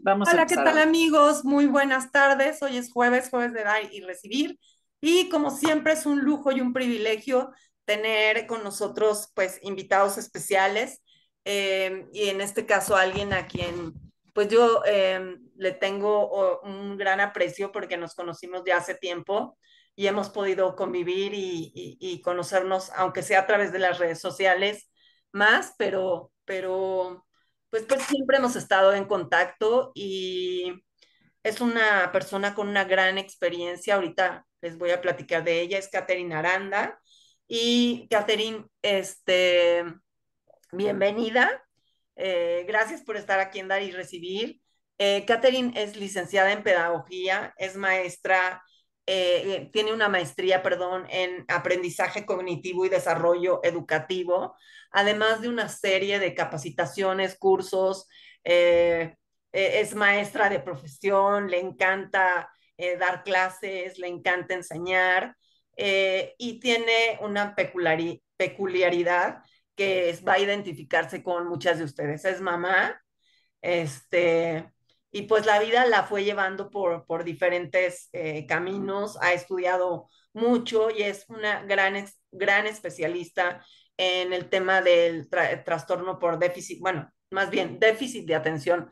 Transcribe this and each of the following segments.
Vamos a Hola, ¿qué empezar tal ahorita. amigos? Muy buenas tardes. Hoy es jueves, jueves de dar y recibir. Y como siempre es un lujo y un privilegio tener con nosotros pues invitados especiales y en este caso alguien a quien pues yo le tengo un gran aprecio porque nos conocimos ya hace tiempo y hemos podido convivir y conocernos, aunque sea a través de las redes sociales más, pero pues siempre hemos estado en contacto y es una persona con una gran experiencia. Ahorita les voy a platicar de ella, es Catherine Aranda. Y Catherine, bienvenida. Gracias por estar aquí en Dar y Recibir. Catherine es licenciada en pedagogía, es maestra, tiene una maestría, perdón, en aprendizaje cognitivo y desarrollo educativo, además de una serie de capacitaciones, cursos. eh, es maestra de profesión, le encanta dar clases, le encanta enseñar y tiene una peculiaridad que va a identificarse con muchas de ustedes. Es mamá, este, y pues la vida la fue llevando por diferentes caminos, ha estudiado mucho y es una gran especialista en el tema del trastorno por déficit, bueno, más bien déficit de atención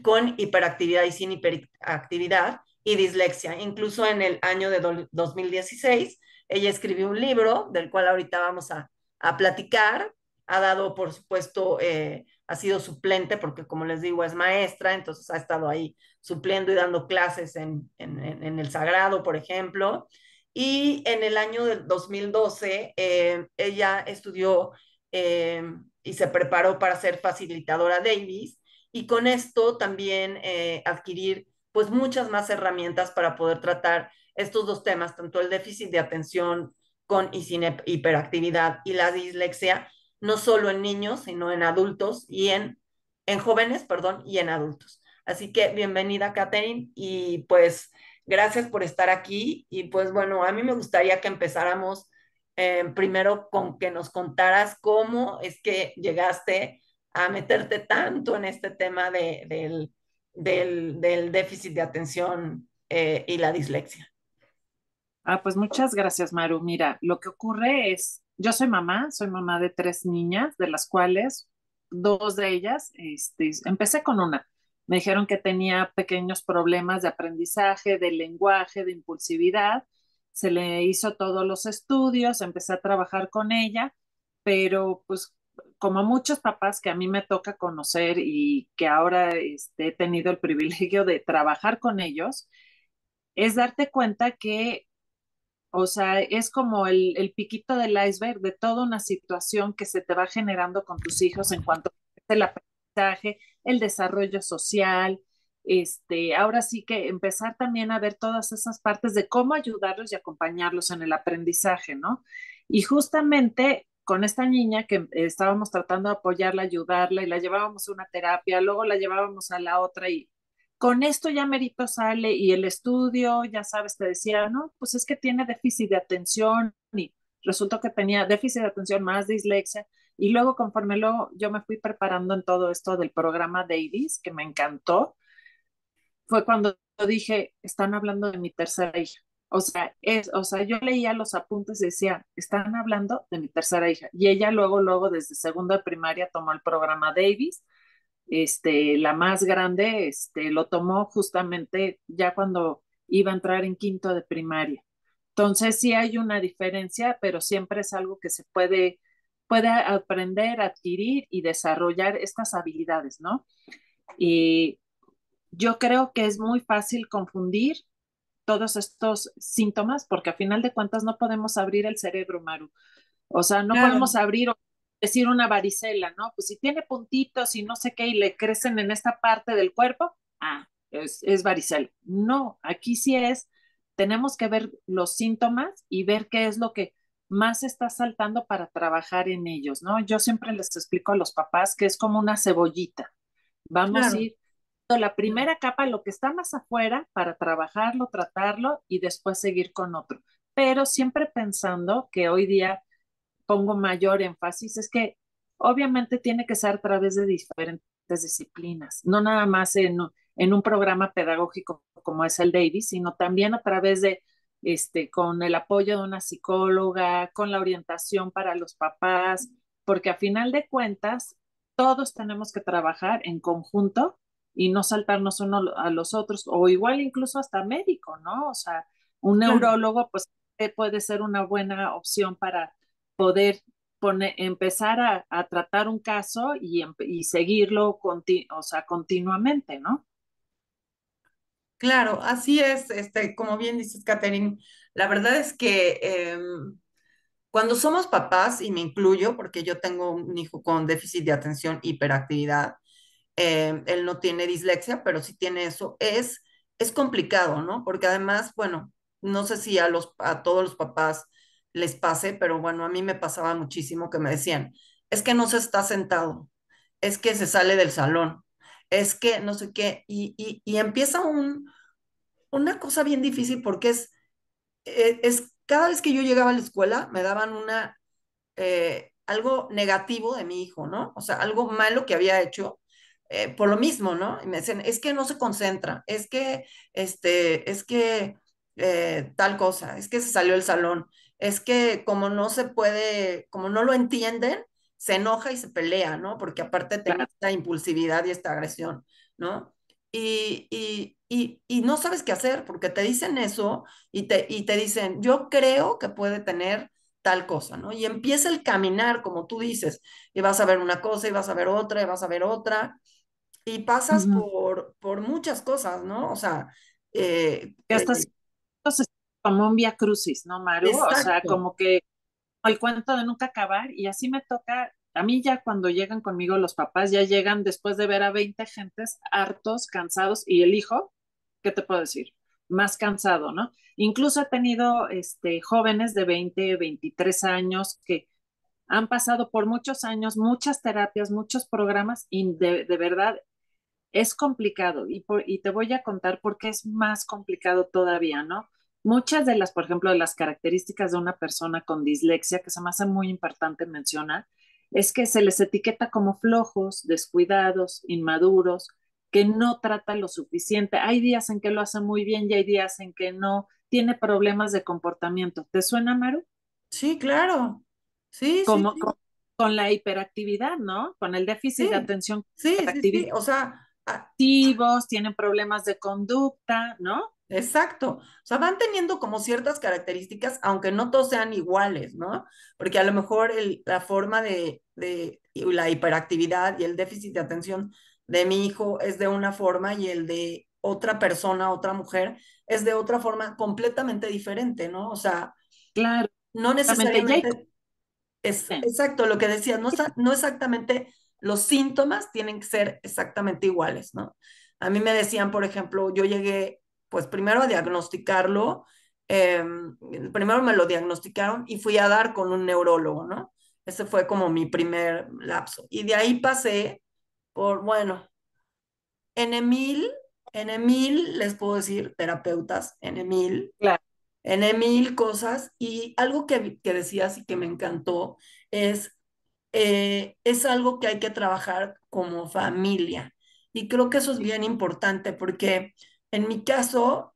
con hiperactividad y sin hiperactividad y dislexia. Incluso en el año de 2016, ella escribió un libro del cual ahorita vamos a platicar. Ha dado, por supuesto, ha sido suplente porque, como les digo, es maestra, entonces ha estado ahí supliendo y dando clases en el Sagrado, por ejemplo. Y en el año del 2012, ella estudió eh, y se preparó para ser facilitadora Davis y con esto también adquirir pues muchas más herramientas para poder tratar estos dos temas, tanto el déficit de atención con y sin hiperactividad y la dislexia, no solo en niños, sino en adultos y en jóvenes, perdón, y en adultos. Así que bienvenida, Catherine, y pues gracias por estar aquí. Y pues bueno, a mí me gustaría que empezáramos primero con que nos contaras cómo es que llegaste a meterte tanto en este tema del déficit de atención y la dislexia. Pues muchas gracias, Maru. Mira, lo que ocurre es, yo soy mamá de tres niñas, de las cuales dos de ellas, empecé con una. Me dijeron que tenía pequeños problemas de aprendizaje, de lenguaje, de impulsividad. Se le hizo todos los estudios, empecé a trabajar con ella, pero pues como muchos papás que a mí me toca conocer y que ahora he tenido el privilegio de trabajar con ellos, es darte cuenta que, o sea, es como el piquito del iceberg de toda una situación que se te va generando con tus hijos en cuanto al aprendizaje, el desarrollo social. Ahora sí que empezar también a ver todas esas partes de cómo ayudarlos y acompañarlos en el aprendizaje, ¿no? Y justamente con esta niña que estábamos tratando de apoyarla, ayudarla y la llevábamos a una terapia, luego la llevábamos a la otra y con esto ya merito sale y el estudio, ya sabes, te decía, no, pues es que tiene déficit de atención y resultó que tenía déficit de atención más dislexia. Y luego conforme yo me fui preparando en todo esto del programa Davis, que me encantó, fue cuando dije, están hablando de mi tercera hija. O sea, yo leía los apuntes y decía, están hablando de mi tercera hija. Y ella luego, desde segundo de primaria tomó el programa Davis. La más grande, lo tomó justamente ya cuando iba a entrar en quinto de primaria. Entonces sí hay una diferencia, pero siempre es algo que puede aprender, adquirir y desarrollar estas habilidades, ¿no? Y yo creo que es muy fácil confundir todos estos síntomas porque a final de cuentas no podemos abrir el cerebro, Maru. O sea, no Claro. podemos abrir o decir una varicela, ¿no? Pues si tiene puntitos y no sé qué y le crecen en esta parte del cuerpo, es varicela. No, aquí sí tenemos que ver los síntomas y ver qué es lo que más está saltando para trabajar en ellos, ¿no? Yo siempre les explico a los papás que es como una cebollita. Vamos a Claro. ir la primera capa, lo que está más afuera, para trabajarlo, tratarlo y después seguir con otro. Pero siempre pensando que hoy día pongo mayor énfasis es que obviamente tiene que ser a través de diferentes disciplinas, no nada más en un programa pedagógico como es el Davis, sino también a través de, con el apoyo de una psicóloga, con la orientación para los papás, porque a final de cuentas, todos tenemos que trabajar en conjunto y no saltarnos uno a los otros, o igual incluso hasta médico, ¿no? O sea, un Claro. neurólogo, pues puede ser una buena opción para poder empezar a tratar un caso y seguirlo o sea, continuamente, ¿no? Claro, así es, como bien dices, Catherine, la verdad es que cuando somos papás, y me incluyo, porque yo tengo un hijo con déficit de atención, hiperactividad, él no tiene dislexia, pero sí tiene eso, es complicado, ¿no? Porque además, bueno, no sé si a todos los papás les pase, pero bueno, a mí me pasaba muchísimo que me decían, es que no se está sentado, es que se sale del salón, es que no sé qué, y empieza una cosa bien difícil porque es cada vez que yo llegaba a la escuela me daban algo negativo de mi hijo, ¿no? O sea, algo malo que había hecho por lo mismo, ¿no? Y me dicen, es que no se concentra, es que tal cosa, es que se salió del salón, es que como no se puede, como no lo entienden, se enoja y se pelea, ¿no? Porque aparte tenía Claro. esta impulsividad y esta agresión, ¿no? Y no sabes qué hacer porque te dicen eso y te dicen, yo creo que puede tener tal cosa, ¿no? Y empieza el caminar, como tú dices, y vas a ver una cosa, y vas a ver otra, y vas a ver otra, y pasas Ujú. por muchas cosas, ¿no? O sea, eh, Que eh, hasta cierto es como un vía crucis, ¿no, Maru? O sea, exacto, como que el cuento de nunca acabar y así me toca, a mí ya cuando llegan conmigo los papás, ya llegan después de ver a 20 gentes hartos, cansados y el hijo, ¿qué te puedo decir? Más cansado, ¿no? Incluso he tenido jóvenes de 20, 23 años que han pasado por muchos años, muchas terapias, muchos programas y de verdad es complicado y te voy a contar por qué es más complicado todavía, ¿no? Muchas de las, por ejemplo, de las características de una persona con dislexia, que se me hace muy importante mencionar, es que se les etiqueta como flojos, descuidados, inmaduros, que no trata lo suficiente. Hay días en que lo hace muy bien y hay días en que no, tiene problemas de comportamiento. ¿Te suena, Maru? sí, claro, sí, sí, Como sí, con la hiperactividad, ¿no? Con el déficit de sí, atención, sí, sí, hiperactividad, sí, o sea, tienen problemas de conducta, ¿no? exacto. O sea, van teniendo como ciertas características, aunque no todos sean iguales, ¿no? Porque a lo mejor la forma y la hiperactividad y el déficit de atención de mi hijo es de una forma y el de otra persona, otra mujer, es de otra forma completamente diferente, ¿no? O sea, Claro, no exactamente. Ya hay, necesariamente es exacto lo que decías, no, no exactamente los síntomas tienen que ser exactamente iguales, ¿no? A mí me decían, por ejemplo, yo llegué, pues primero a diagnosticarlo, eh, primero me lo diagnosticaron y fui a dar con un neurólogo, ¿no? Ese fue como mi primer lapso. Y de ahí pasé por, bueno, N N les puedo decir, terapeutas, claro, N cosas. Y algo que decías y que me encantó es algo que hay que trabajar como familia. Y creo que eso es bien importante porque en mi caso,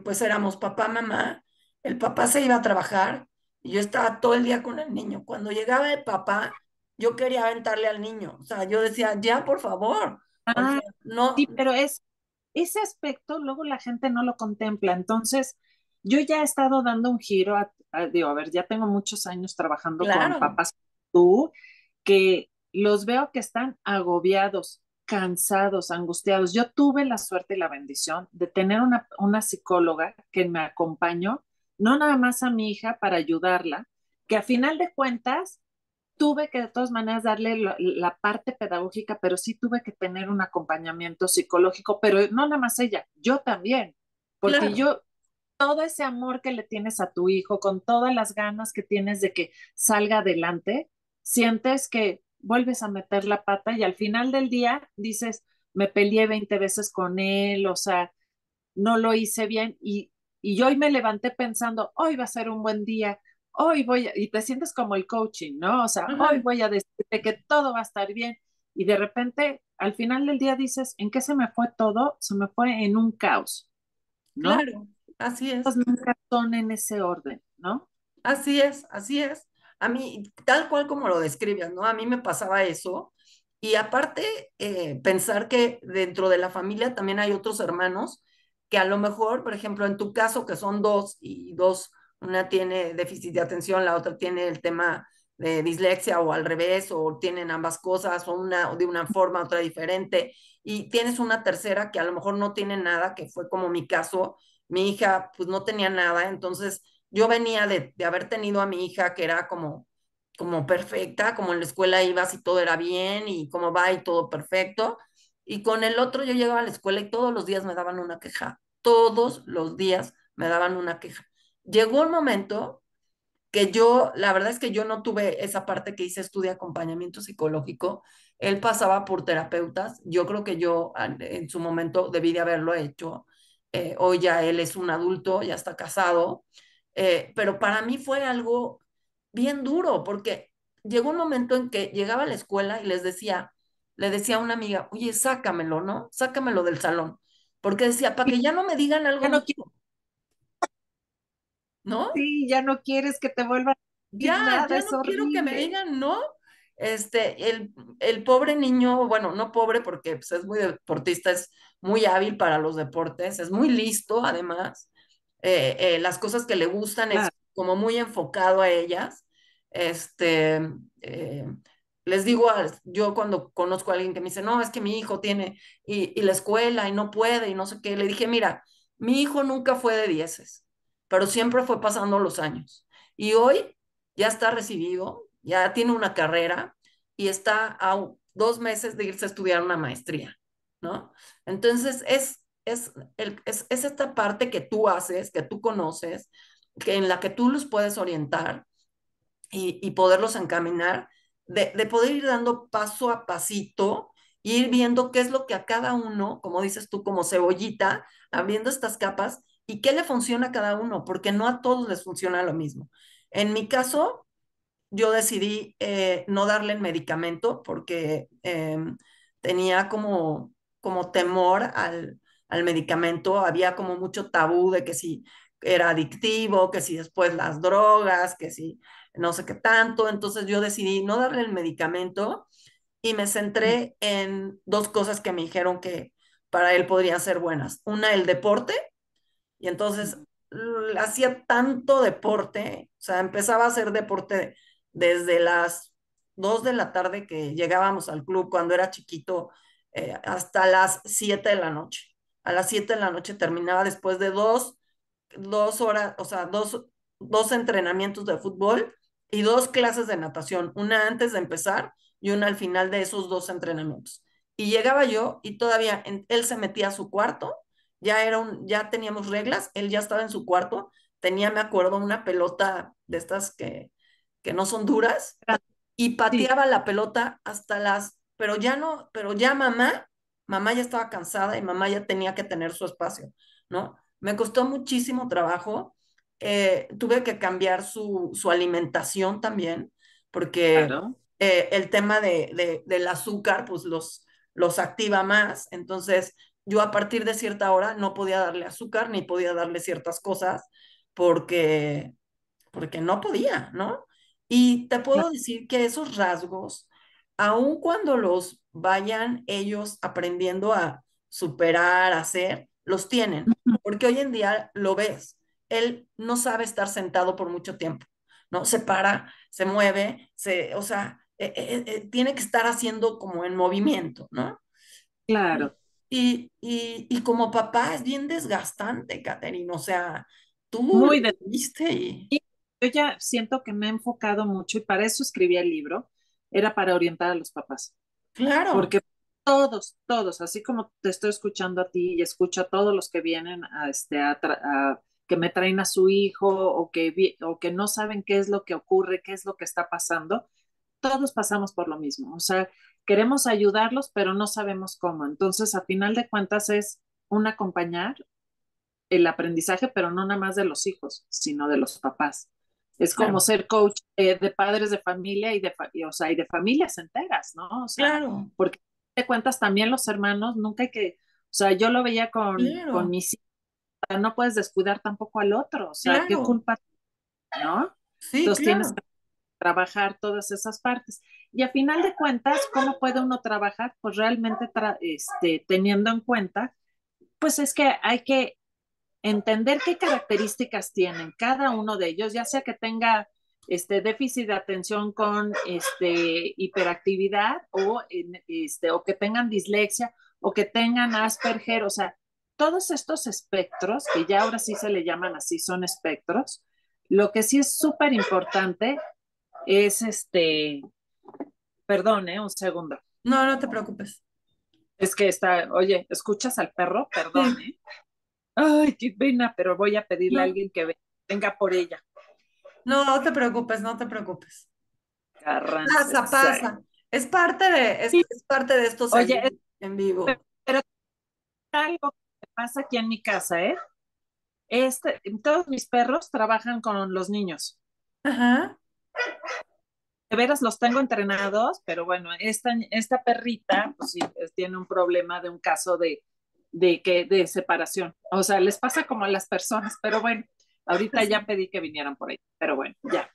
pues éramos papá, mamá, el papá se iba a trabajar y yo estaba todo el día con el niño. Cuando llegaba el papá, yo quería aventarle al niño. O sea, yo decía, ya, por favor. O ah, sea, no, sí, pero ese aspecto luego la gente no lo contempla. Entonces, yo ya he estado dando un giro digo, a ver, ya tengo muchos años trabajando con claro, papás como tú, que los veo que están agobiados, cansados, angustiados. Yo tuve la suerte y la bendición de tener una psicóloga que me acompañó, no nada más a mi hija para ayudarla, que a final de cuentas tuve que de todas maneras darle la parte pedagógica, pero sí tuve que tener un acompañamiento psicológico, pero no nada más ella, yo también, porque claro. yo, todo ese amor que le tienes a tu hijo, con todas las ganas que tienes de que salga adelante, sientes que vuelves a meter la pata y al final del día dices, me peleé 20 veces con él, o sea, no lo hice bien y yo hoy me levanté pensando, hoy va a ser un buen día, y te sientes como el coaching, ¿no? O sea, hoy Ajá. voy a decirte que todo va a estar bien y de repente al final del día dices, ¿en qué se me fue todo? Se me fue en un caos, ¿no? Claro, así Pues es. nunca son en ese orden, ¿no? Así es, así es. A mí, tal cual como lo describes, ¿no? A mí me pasaba eso. Y aparte, pensar que dentro de la familia también hay otros hermanos que a lo mejor, por ejemplo, en tu caso, que son dos y dos, una tiene déficit de atención, la otra tiene el tema de dislexia o al revés, o tienen ambas cosas, o una de una forma, otra diferente, y tienes una tercera que a lo mejor no tiene nada, que fue como mi caso, mi hija pues no tenía nada, entonces yo venía de haber tenido a mi hija que era como perfecta, como en la escuela ibas y todo era bien y cómo va y todo perfecto. Y con el otro yo llegaba a la escuela y todos los días me daban una queja, todos los días me daban una queja. Llegó un momento que yo, la verdad es que yo no tuve esa parte que hice estudio acompañamiento psicológico. Él pasaba por terapeutas. Yo creo que yo en su momento debí de haberlo hecho. Hoy ya él es un adulto, ya está casado. Pero para mí fue algo bien duro porque llegó un momento en que llegaba a la escuela y le decía a una amiga, oye, sácamelo, ¿no? Sácamelo del salón. Porque decía, para que ya no me digan algo Ya no, malo, ¿no? sí, ya no quieres que te vuelvan a decir Ya, nada, ya es no quiero que me horrible. digan no. El pobre niño, bueno, no pobre porque pues, es muy deportista, es muy hábil para los deportes, es muy listo además. Las cosas que le gustan es Claro, como muy enfocado a ellas. Este, eh, Les digo, yo cuando conozco a alguien que me dice, no, es que mi hijo tiene y la escuela y no puede y no sé qué, le dije, mira, mi hijo nunca fue de dieces, pero siempre fue pasando los años. Y hoy ya está recibido, ya tiene una carrera y está a 2 meses de irse a estudiar una maestría, ¿no? Entonces es esta parte que tú haces, que tú conoces, en la que tú los puedes orientar y poderlos encaminar, de poder ir dando paso a pasito, ir viendo qué es lo que a cada uno, como dices tú, como cebollita, abriendo estas capas, y qué le funciona a cada uno, porque no a todos les funciona lo mismo. En mi caso, yo decidí no darle el medicamento porque tenía como temor al medicamento, había como mucho tabú de que si era adictivo, que si después las drogas, que si no sé qué tanto, entonces yo decidí no darle el medicamento y me centré en dos cosas que me dijeron que para él podrían ser buenas. Una, el deporte, y entonces hacía tanto deporte, o sea, empezaba a hacer deporte desde las 2 de la tarde que llegábamos al club cuando era chiquito, hasta las 7 de la noche. A las 7 de la noche terminaba después de 2 horas, o sea, dos entrenamientos de fútbol y 2 clases de natación, una antes de empezar y una al final de esos 2 entrenamientos. Y llegaba yo y todavía él se metía a su cuarto, ya teníamos reglas, él ya estaba en su cuarto, tenía, me acuerdo, una pelota de estas que no son duras y sí, pateaba la pelota hasta pero ya no, pero ya mamá ya estaba cansada y mamá ya tenía que tener su espacio, ¿no? Me costó muchísimo trabajo, tuve que cambiar su alimentación también, porque claro. el tema del azúcar, pues los activa más, entonces yo a partir de cierta hora no podía darle azúcar ni podía darle ciertas cosas porque, porque no podía, ¿no? Y te puedo decir que esos rasgos, aun cuando los vayan ellos aprendiendo a superar, a hacer, los tienen, porque hoy en día lo ves, él no sabe estar sentado por mucho tiempo, ¿no? Se para, se mueve, o sea, tiene que estar haciendo como en movimiento, ¿no? Claro, Y como papá es bien desgastante, Catherine. O sea, tú lo muy de... viste y Yo ya siento que me he enfocado mucho y para eso escribí el libro, era para orientar a los papás, claro, porque todos, así como te estoy escuchando a ti y escucho a todos los que vienen que me traen a su hijo o que no saben qué es lo que ocurre, qué es lo que está pasando, todos pasamos por lo mismo. O sea, queremos ayudarlos, pero no sabemos cómo. Entonces, a final de cuentas, es un acompañar el aprendizaje, pero no nada más de los hijos, sino de los papás. Es como Claro, ser coach de padres de familia o sea, y de familias enteras, ¿no? O sea, claro, porque te cuentas también los hermanos, nunca hay que, o sea, yo lo veía con claro, mis hijas, no puedes descuidar tampoco al otro, o sea, ¿qué claro, culpa, no? sí, Entonces tienes claro. que trabajar todas esas partes. Y a final de cuentas, ¿cómo puede uno trabajar? Pues realmente teniendo en cuenta, pues es que hay que entender qué características tienen cada uno de ellos, ya sea que tenga déficit de atención con hiperactividad o que tengan dislexia o que tengan Asperger, o sea, todos estos espectros, que ya ahora sí se le llaman así, son espectros, lo que sí es súper importante es perdón, un segundo. No, no te preocupes. Es que oye, ¿escuchas al perro? Perdón, Sí, Ay, qué pena, pero voy a pedirle a no, alguien que venga por ella. no, no te preocupes, no te preocupes. Carranza, Pasa, exacto. pasa. Es parte de esto Oye, salir en vivo. pero algo que pasa aquí en mi casa, ¿eh? Todos mis perros trabajan con los niños. Ajá. De veras los tengo entrenados, pero bueno, esta perrita, pues sí, tiene un problema de un caso de separación. O sea, les pasa como a las personas, pero bueno, ahorita ya pedí que vinieran por ahí, pero bueno, ya.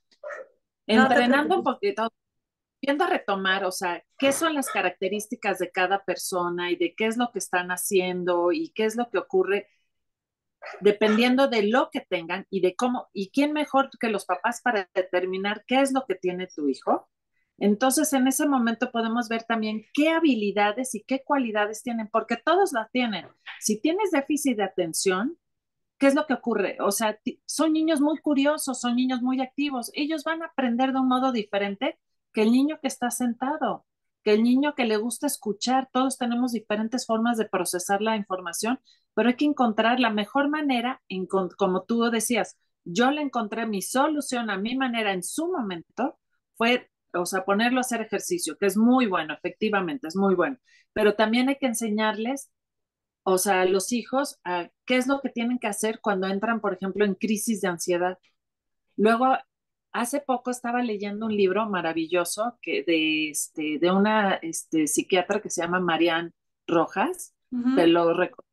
No te Entrenando un preocupes. poquito, viendo a retomar, o sea, qué son las características de cada persona y de qué es lo que están haciendo y qué es lo que ocurre dependiendo de lo que tengan y de cómo, y quién mejor que los papás para determinar qué es lo que tiene tu hijo. Entonces, en ese momento podemos ver también qué habilidades y qué cualidades tienen, porque todos las tienen. Si tienes déficit de atención, ¿qué es lo que ocurre? O sea, son niños muy curiosos, son niños muy activos. Ellos van a aprender de un modo diferente que el niño que está sentado, que el niño que le gusta escuchar. Todos tenemos diferentes formas de procesar la información, pero hay que encontrar la mejor manera, como tú decías, yo le encontré mi solución a mi manera en su momento, fue, o sea, ponerlo a hacer ejercicio, que es muy bueno, efectivamente, es muy bueno, pero también hay que enseñarles, o sea, los hijos, qué es lo que tienen que hacer cuando entran, por ejemplo, en crisis de ansiedad. Luego, hace poco estaba leyendo un libro maravilloso de una psiquiatra que se llama Marianne Rojas. Te Ujú. lo recomiendo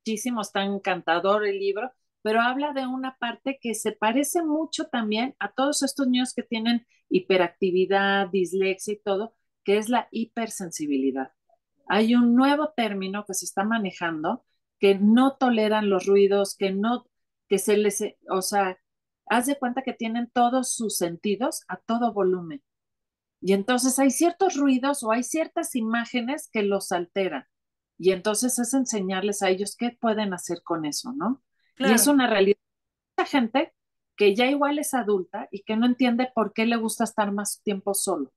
muchísimo, está encantador el libro, pero habla de una parte que se parece mucho también a todos estos niños que tienen hiperactividad, dislexia y todo, que es la hipersensibilidad. Hay un nuevo término que se está manejando que no toleran los ruidos, que no, que se les, o sea, haz de cuenta que tienen todos sus sentidos a todo volumen. Y entonces hay ciertos ruidos o hay ciertas imágenes que los alteran. Y entonces es enseñarles a ellos qué pueden hacer con eso, ¿no? Y es Claro, una realidad. Mucha gente que ya igual es adulta y que no entiende por qué le gusta estar más tiempo solo.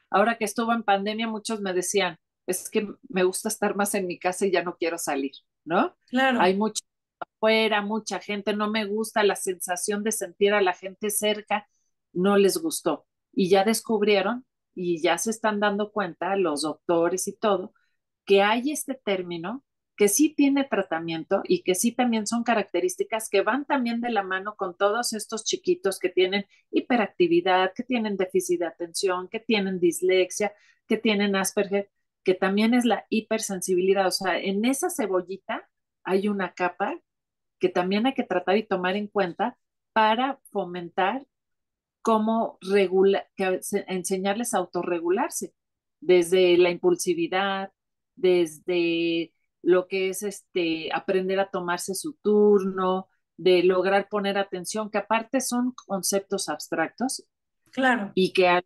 Ahora que estuvo en pandemia, muchos me decían, es que me gusta estar más en mi casa y ya no quiero salir, ¿no? claro, Hay mucho afuera, mucha gente, no me gusta la sensación de sentir a la gente cerca, no les gustó. Y ya descubrieron y ya se están dando cuenta los doctores y todo, que hay este término que sí tiene tratamiento y que sí también son características que van también de la mano con todos estos chiquitos que tienen hiperactividad, que tienen déficit de atención, que tienen dislexia, que tienen Asperger, que también es la hipersensibilidad. O sea, en esa cebollita hay una capa que también hay que tratar y tomar en cuenta para fomentar cómo enseñarles a autorregularse, desde la impulsividad, desde lo que es aprender a tomarse su turno, de lograr poner atención, que aparte son conceptos abstractos claro. y que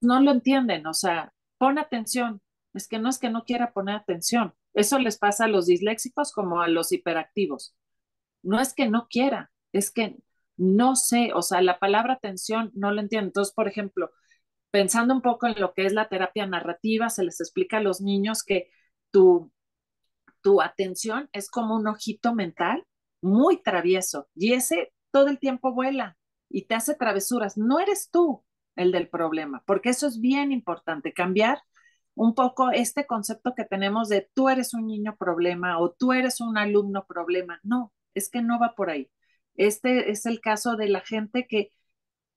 no lo entienden, o sea, pon atención, es que no quiera poner atención. Eso les pasa a los disléxicos como a los hiperactivos. No es que no quiera, es que no sé, o sea, la palabra atención no lo entiendo. Entonces, por ejemplo, pensando un poco en lo que es la terapia narrativa, se les explica a los niños que tu, tu atención es como un ojito mental muy travieso y ese todo el tiempo vuela y te hace travesuras. No eres tú el del problema, porque eso es bien importante, cambiar un poco este concepto que tenemos de tú eres un niño problema o tú eres un alumno problema. No, es que no va por ahí. Este es el caso de la gente que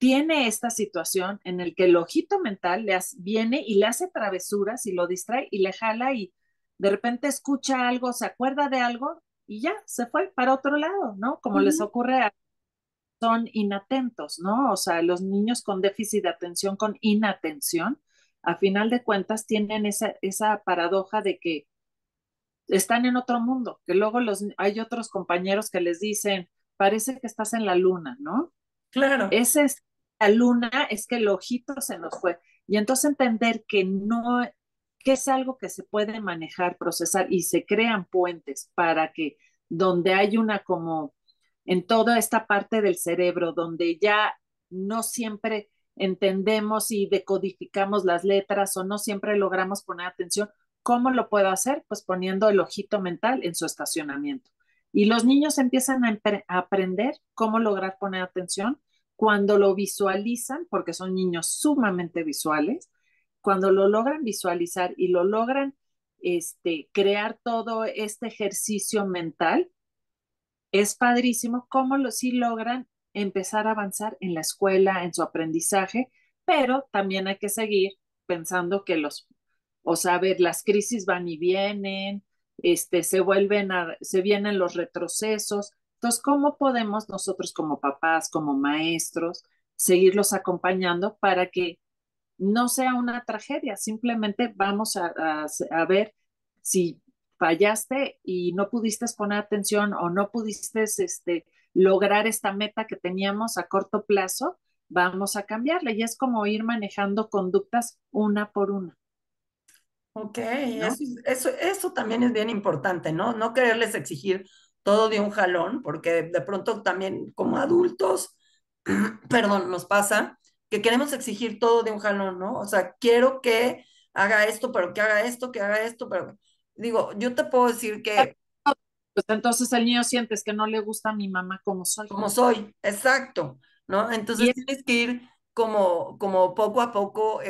tiene esta situación en el que el ojito mental viene y le hace travesuras y lo distrae y le jala y de repente escucha algo, se acuerda de algo y ya se fue para otro lado, ¿no? Como les Ujú. ocurre a son inatentos, ¿no? O sea, los niños con déficit de atención, con inatención, a final de cuentas tienen esa paradoja de que están en otro mundo, que luego hay otros compañeros que les dicen, parece que estás en la luna, ¿no? Claro. Ese es la luna, es que el ojito se nos fue. Y entonces entender que no, que es algo que se puede manejar, procesar y se crean puentes para que donde hay una como en toda esta parte del cerebro, donde ya no siempre entendemos y decodificamos las letras o no siempre logramos poner atención, ¿cómo lo puedo hacer? Pues poniendo el ojito mental en su estacionamiento. Y los niños empiezan a aprender cómo lograr poner atención cuando lo visualizan, porque son niños sumamente visuales, cuando lo logran visualizar y lo logran crear todo este ejercicio mental, es padrísimo cómo sí logran empezar a avanzar en la escuela, en su aprendizaje, pero también hay que seguir pensando que o sea, a ver, las crisis van y vienen, se vienen los retrocesos. Entonces, ¿cómo podemos nosotros como papás, como maestros, seguirlos acompañando para que no sea una tragedia? Simplemente vamos a ver si fallaste y no pudiste poner atención o no pudiste lograr esta meta que teníamos a corto plazo, vamos a cambiarla. Y es como ir manejando conductas una por una, Ok, ¿no? eso también es bien importante, ¿no? No quererles exigir todo de un jalón, porque de pronto también como adultos, perdón, nos pasa que queremos exigir todo de un jalón, ¿no? O sea, quiero que haga esto, pero que haga esto, que haga esto, pero digo, yo te puedo decir que Pues entonces el niño sientes que no le gusta a mi mamá como soy. como soy, exacto, ¿no? Y Entonces es tienes que ir como poco a poco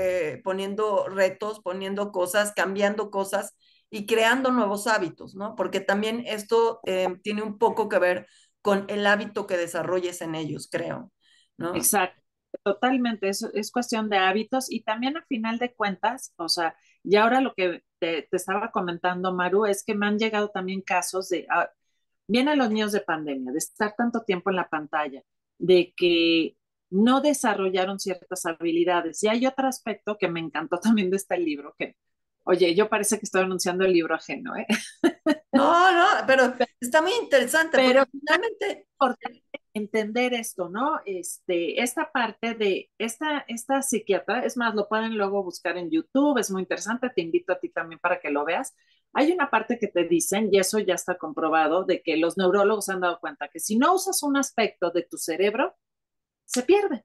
poniendo retos, poniendo cosas, cambiando cosas y creando nuevos hábitos, ¿no? Porque también esto tiene un poco que ver con el hábito que desarrolles en ellos, creo, ¿no? exacto, totalmente, es cuestión de hábitos y también a final de cuentas, o sea, y ahora lo que te estaba comentando, Maru, es que me han llegado también casos vienen los niños de pandemia, de estar tanto tiempo en la pantalla, de que no desarrollaron ciertas habilidades. Y hay otro aspecto que me encantó también de este libro, que, oye, yo parece que estoy anunciando el libro ajeno, ¿eh? No, no, pero está muy interesante porque Pero finalmente, importante entender esto, ¿no? Esta parte de esta psiquiatra, es más, lo pueden luego buscar en YouTube, es muy interesante, te invito a ti también para que lo veas. Hay una parte que te dicen, y eso ya está comprobado, de que los neurólogos han dado cuenta que si no usas un aspecto de tu cerebro, se pierde,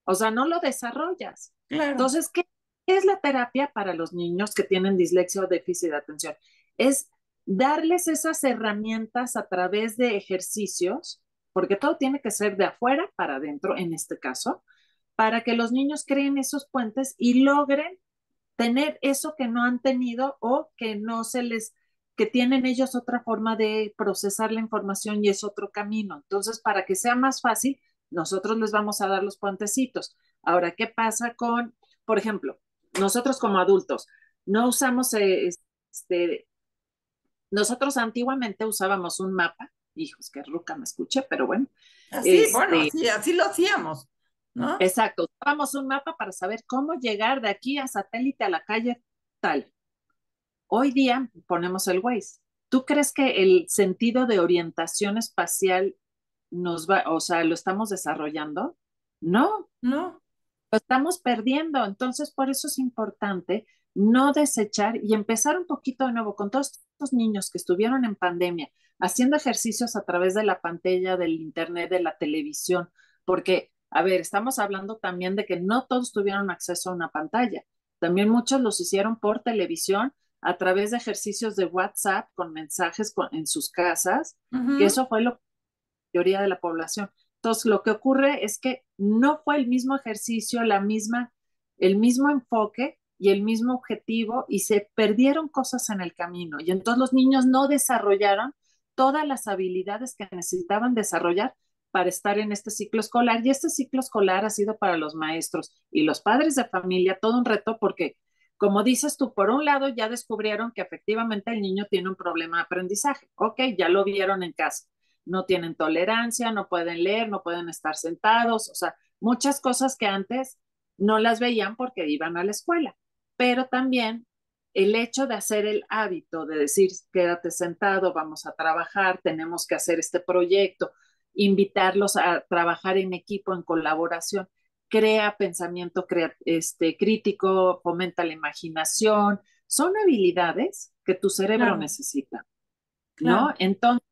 o sea, no lo desarrollas. claro. Entonces, ¿qué es la terapia para los niños que tienen dislexia o déficit de atención? Es darles esas herramientas a través de ejercicios, porque todo tiene que ser de afuera para adentro, en este caso, para que los niños creen esos puentes y logren tener eso que no han tenido o que no se les, que tienen ellos otra forma de procesar la información y es otro camino. Entonces, para que sea más fácil, nosotros les vamos a dar los puentecitos. Ahora, ¿qué pasa con, por ejemplo, nosotros como adultos, no usamos, nosotros antiguamente usábamos un mapa, hijos, que ruca me escuché, pero bueno, Así, bueno, este, así lo hacíamos, ¿no? exacto, usábamos un mapa para saber cómo llegar de aquí a satélite a la calle tal. Hoy día ponemos el Waze. ¿Tú crees que el sentido de orientación espacial o sea, lo estamos desarrollando? No, ¿No? lo estamos perdiendo. Entonces, por eso es importante no desechar y empezar un poquito de nuevo con todos estos niños que estuvieron en pandemia, haciendo ejercicios a través de la pantalla, del internet, de la televisión, porque, a ver, estamos hablando también de que no todos tuvieron acceso a una pantalla. También muchos los hicieron por televisión a través de ejercicios de WhatsApp con mensajes en sus casas, que Ujú. eso fue lo mayoría de la población. Entonces, lo que ocurre es que no fue el mismo ejercicio, el mismo enfoque y el mismo objetivo y se perdieron cosas en el camino. Y entonces los niños no desarrollaron todas las habilidades que necesitaban desarrollar para estar en este ciclo escolar y este ciclo escolar ha sido para los maestros y los padres de familia todo un reto porque, como dices tú, por un lado ya descubrieron que efectivamente el niño tiene un problema de aprendizaje. Ok, ya lo vieron en casa. No tienen tolerancia, no pueden leer, no pueden estar sentados, o sea, muchas cosas que antes no las veían porque iban a la escuela. Pero también el hecho de hacer el hábito de decir, quédate sentado, vamos a trabajar, tenemos que hacer este proyecto, invitarlos a trabajar en equipo, en colaboración, crea pensamiento crítico, fomenta la imaginación, son habilidades que tu cerebro Claro, necesita, ¿no? claro. Entonces,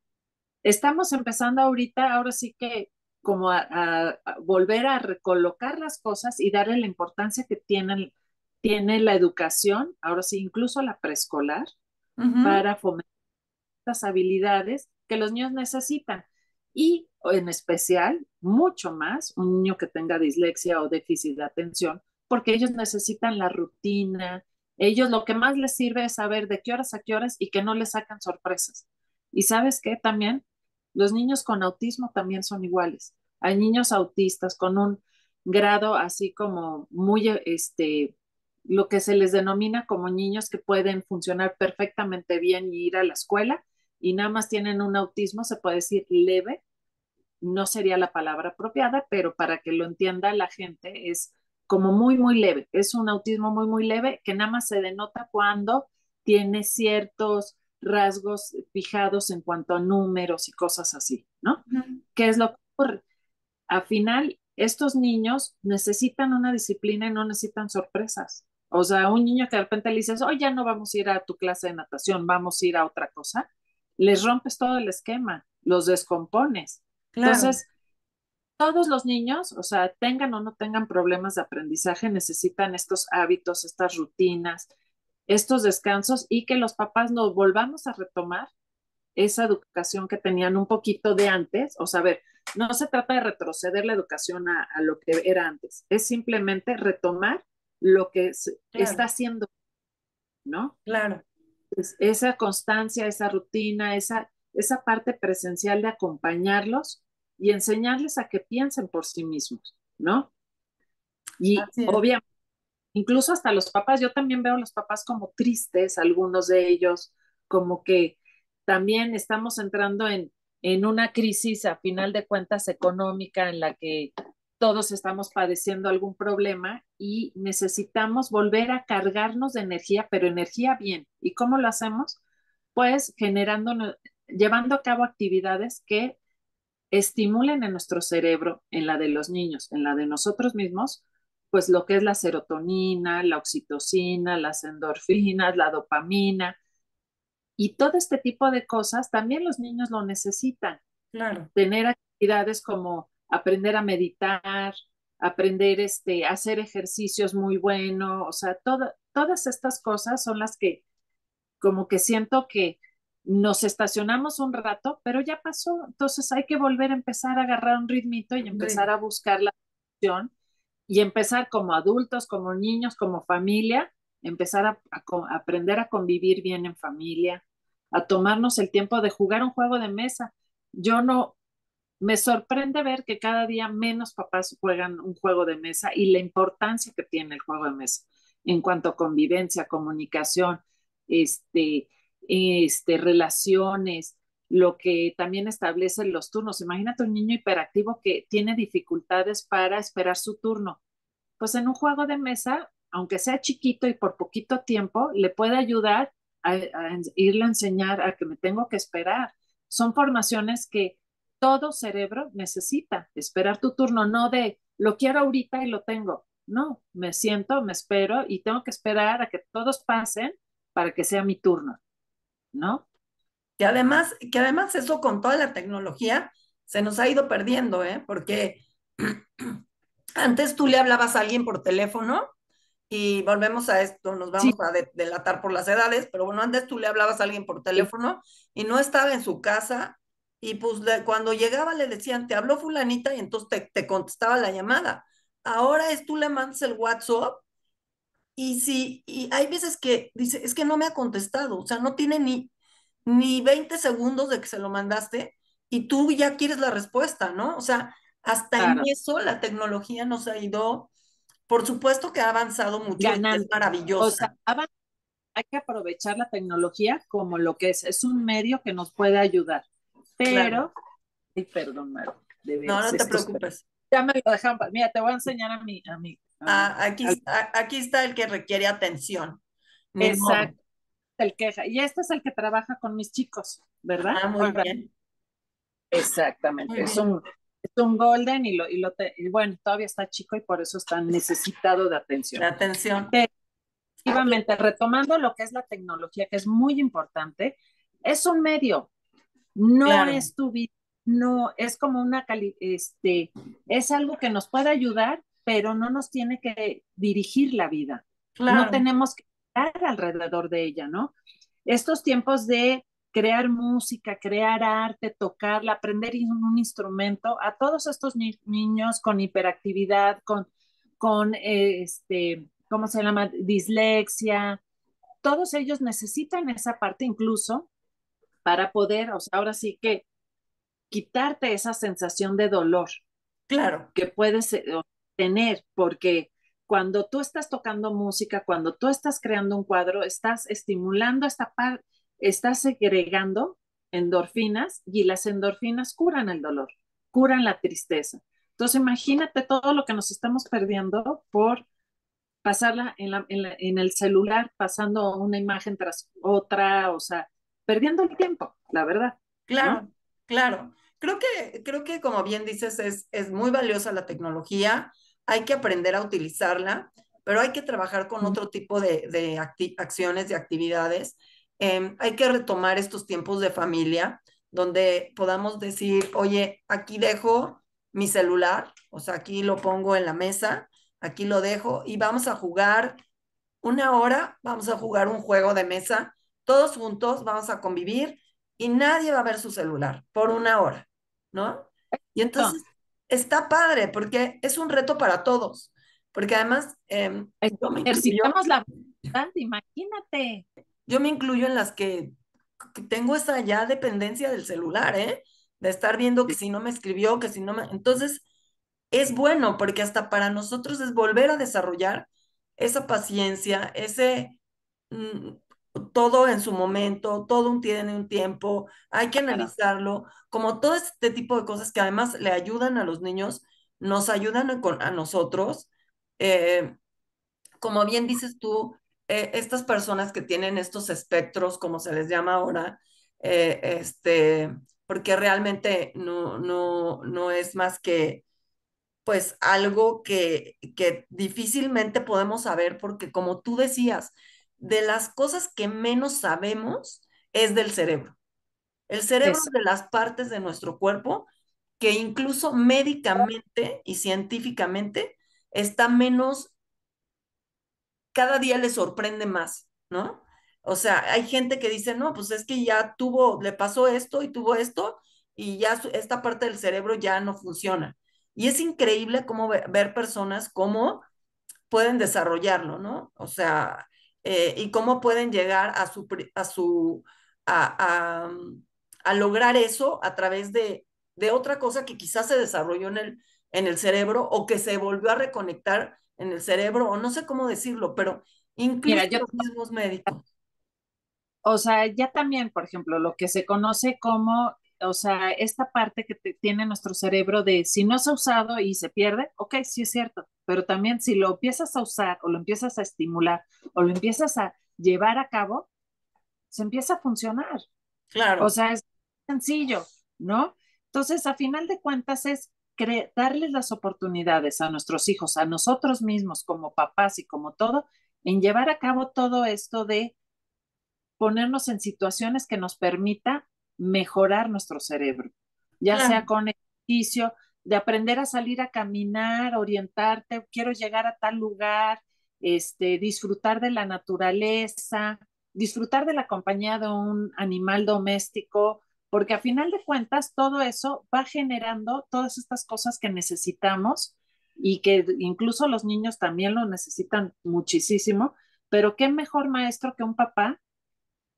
estamos empezando ahorita, ahora sí que como a volver a recolocar las cosas y darle la importancia que tiene la educación, ahora sí, incluso la preescolar, Ujú. para fomentar las habilidades que los niños necesitan. Y en especial, mucho más, un niño que tenga dislexia o déficit de atención, porque ellos necesitan la rutina. Ellos lo que más les sirve es saber de qué horas a qué horas y que no les sacan sorpresas. Y sabes qué también, los niños con autismo también son iguales. Hay niños autistas con un grado así como muy, lo que se les denomina como niños que pueden funcionar perfectamente bien y ir a la escuela y nada más tienen un autismo, se puede decir leve, no sería la palabra apropiada, pero para que lo entienda la gente es como muy, muy leve. Es un autismo muy, muy leve que nada más se denota cuando tiene ciertos rasgos fijados en cuanto a números y cosas así, ¿no? Ujú. ¿Qué es lo que ocurre? Al final, estos niños necesitan una disciplina y no necesitan sorpresas. O sea, un niño que de repente le dices, oh, ya no vamos a ir a tu clase de natación, vamos a ir a otra cosa, les rompes todo el esquema, los descompones. Claro, Entonces, todos los niños, o sea, tengan o no tengan problemas de aprendizaje, necesitan estos hábitos, estas rutinas, estos descansos y que los papás nos volvamos a retomar esa educación que tenían un poquito de antes, o sea, a ver, no se trata de retroceder la educación a lo que era antes, es simplemente retomar lo que está claro, haciendo, ¿no? claro. Esa constancia, esa rutina, esa parte presencial de acompañarlos y enseñarles a que piensen por sí mismos, ¿no? Y Así es. obviamente, incluso hasta los papás, yo también veo a los papás como tristes, algunos de ellos, como que también estamos entrando en una crisis a final de cuentas económica en la que todos estamos padeciendo algún problema y necesitamos volver a cargarnos de energía, pero energía bien. ¿Y cómo lo hacemos? Pues llevando a cabo actividades que estimulen en nuestro cerebro, en la de los niños, en la de nosotros mismos, pues lo que es la serotonina, la oxitocina, las endorfinas, la dopamina y todo este tipo de cosas, también los niños lo necesitan. Claro. Tener actividades como aprender a meditar, aprender a hacer ejercicios muy buenos, o sea, todas estas cosas son las que como que siento que nos estacionamos un rato, pero ya pasó, entonces hay que volver a empezar a agarrar un ritmito y empezar Ritmo. a buscar la acción y empezar como adultos, como niños, como familia, empezar a aprender a convivir bien en familia, a tomarnos el tiempo de jugar un juego de mesa. Yo no, me sorprende ver que cada día menos papás juegan un juego de mesa y la importancia que tiene el juego de mesa en cuanto a convivencia, comunicación, este, relaciones, lo que también establece los turnos. Imagínate un niño hiperactivo que tiene dificultades para esperar su turno. Pues en un juego de mesa, aunque sea chiquito y por poquito tiempo, le puede ayudar a irle a enseñar a que me tengo que esperar. Son formaciones que todo cerebro necesita. Esperar tu turno, no de lo quiero ahorita y lo tengo. No, me siento, me espero y tengo que esperar a que todos pasen para que sea mi turno, ¿no? Que además eso con toda la tecnología se nos ha ido perdiendo, ¿eh? Porque antes tú le hablabas a alguien por teléfono y volvemos a esto, nos Sí, vamos a delatar por las edades, pero bueno, antes tú le hablabas a alguien por teléfono y no estaba en su casa y pues cuando llegaba le decían, te habló fulanita y entonces te contestaba la llamada. Ahora es tú le mandas el WhatsApp y sí, y hay veces que dice, es que no me ha contestado, o sea, no tiene ni 20 segundos de que se lo mandaste y tú ya quieres la respuesta, ¿no? O sea, hasta en Claro, eso la tecnología nos ha ido, por supuesto que ha avanzado mucho y es ganando. O sea, maravillosa, hay que aprovechar la tecnología como lo que es un medio que nos puede ayudar. claro. Pero, ay, perdón, Maru, de No, veras, no te estos, preocupes. ya me lo dejaron. Mira, te voy a enseñar Ah, al- aquí está el que requiere atención. Ni modo. exacto, el queja. Y este es el que trabaja con mis chicos, ¿verdad? Ah, muy Ahora, bien, muy exactamente, bien. es un golden y bueno, todavía está chico y por eso está necesitado de atención. La atención. Pero, efectivamente, retomando lo que es la tecnología, que es muy importante, es un medio, no Claro, es tu vida, no es como es algo que nos puede ayudar, pero no nos tiene que dirigir la vida. No claro, tenemos que estar alrededor de ella, ¿no? Estos tiempos de crear música, crear arte, tocarla, aprender un instrumento, a todos estos niños con hiperactividad, ¿cómo se llama? Dislexia, todos ellos necesitan esa parte incluso para poder, o sea, ahora sí que quitarte esa sensación de dolor claro, que puedes tener, porque cuando tú estás tocando música, cuando tú estás creando un cuadro, estás estimulando esta parte, estás segregando endorfinas y las endorfinas curan el dolor, curan la tristeza. Entonces imagínate todo lo que nos estamos perdiendo por pasarla en el celular, pasando una imagen tras otra, o sea, perdiendo el tiempo, la verdad, ¿no? claro, claro. Creo que como bien dices, es muy valiosa la tecnología. Hay que aprender a utilizarla, pero hay que trabajar con otro tipo de acciones y actividades. Hay que retomar estos tiempos de familia donde podamos decir, oye, aquí dejo mi celular, o sea, aquí lo pongo en la mesa, aquí lo dejo y vamos a jugar una hora, vamos a jugar un juego de mesa, todos juntos, vamos a convivir y nadie va a ver su celular por una hora, ¿no? Y No, entonces está padre porque es un reto para todos, porque además ejercitamos la voluntad, imagínate. yo me incluyo en las que tengo esa ya dependencia del celular, ¿eh? De estar viendo que si no me escribió, que si no me... Entonces, es bueno porque hasta para nosotros es volver a desarrollar esa paciencia, ese mm, todo en su momento, todo tiene un tiempo, hay que Claro, analizarlo, como todo este tipo de cosas que además le ayudan a los niños, nos ayudan a nosotros. Eh, Como bien dices tú, estas personas que tienen estos espectros, como se les llama ahora, porque realmente no es más que pues algo que difícilmente podemos saber, porque como tú decías, de las cosas que menos sabemos es del cerebro. El cerebro eso, es de las partes de nuestro cuerpo que incluso médicamente y científicamente está menos, cada día le sorprende más, ¿no? O sea, hay gente que dice, no, pues es que ya tuvo, le pasó esto y tuvo esto y ya esta parte del cerebro ya no funciona. Y es increíble cómo ver personas cómo pueden desarrollarlo, ¿no? O sea, y cómo pueden llegar a, a lograr eso a través de otra cosa que quizás se desarrolló en el cerebro o que se volvió a reconectar en el cerebro, o no sé cómo decirlo, pero mira, incluso los mismos médicos. o sea, ya también, por ejemplo, lo que se conoce como, o sea, esta parte que tiene nuestro cerebro de si no se ha usado y se pierde, ok, sí es cierto, pero también si lo empiezas a usar o lo empiezas a estimular o lo empiezas a llevar a cabo, se empieza a funcionar. O Claro, sea, es sencillo, ¿no? Entonces, a final de cuentas, es darles las oportunidades a nuestros hijos, a nosotros mismos como papás y como todo, en llevar a cabo todo esto de ponernos en situaciones que nos permita mejorar nuestro cerebro, ya sea claro, con ejercicio, de aprender a salir a caminar, orientarte, quiero llegar a tal lugar, disfrutar de la naturaleza, disfrutar de la compañía de un animal doméstico, porque a final de cuentas todo eso va generando todas estas cosas que necesitamos y que incluso los niños también lo necesitan muchísimo, pero qué mejor maestro que un papá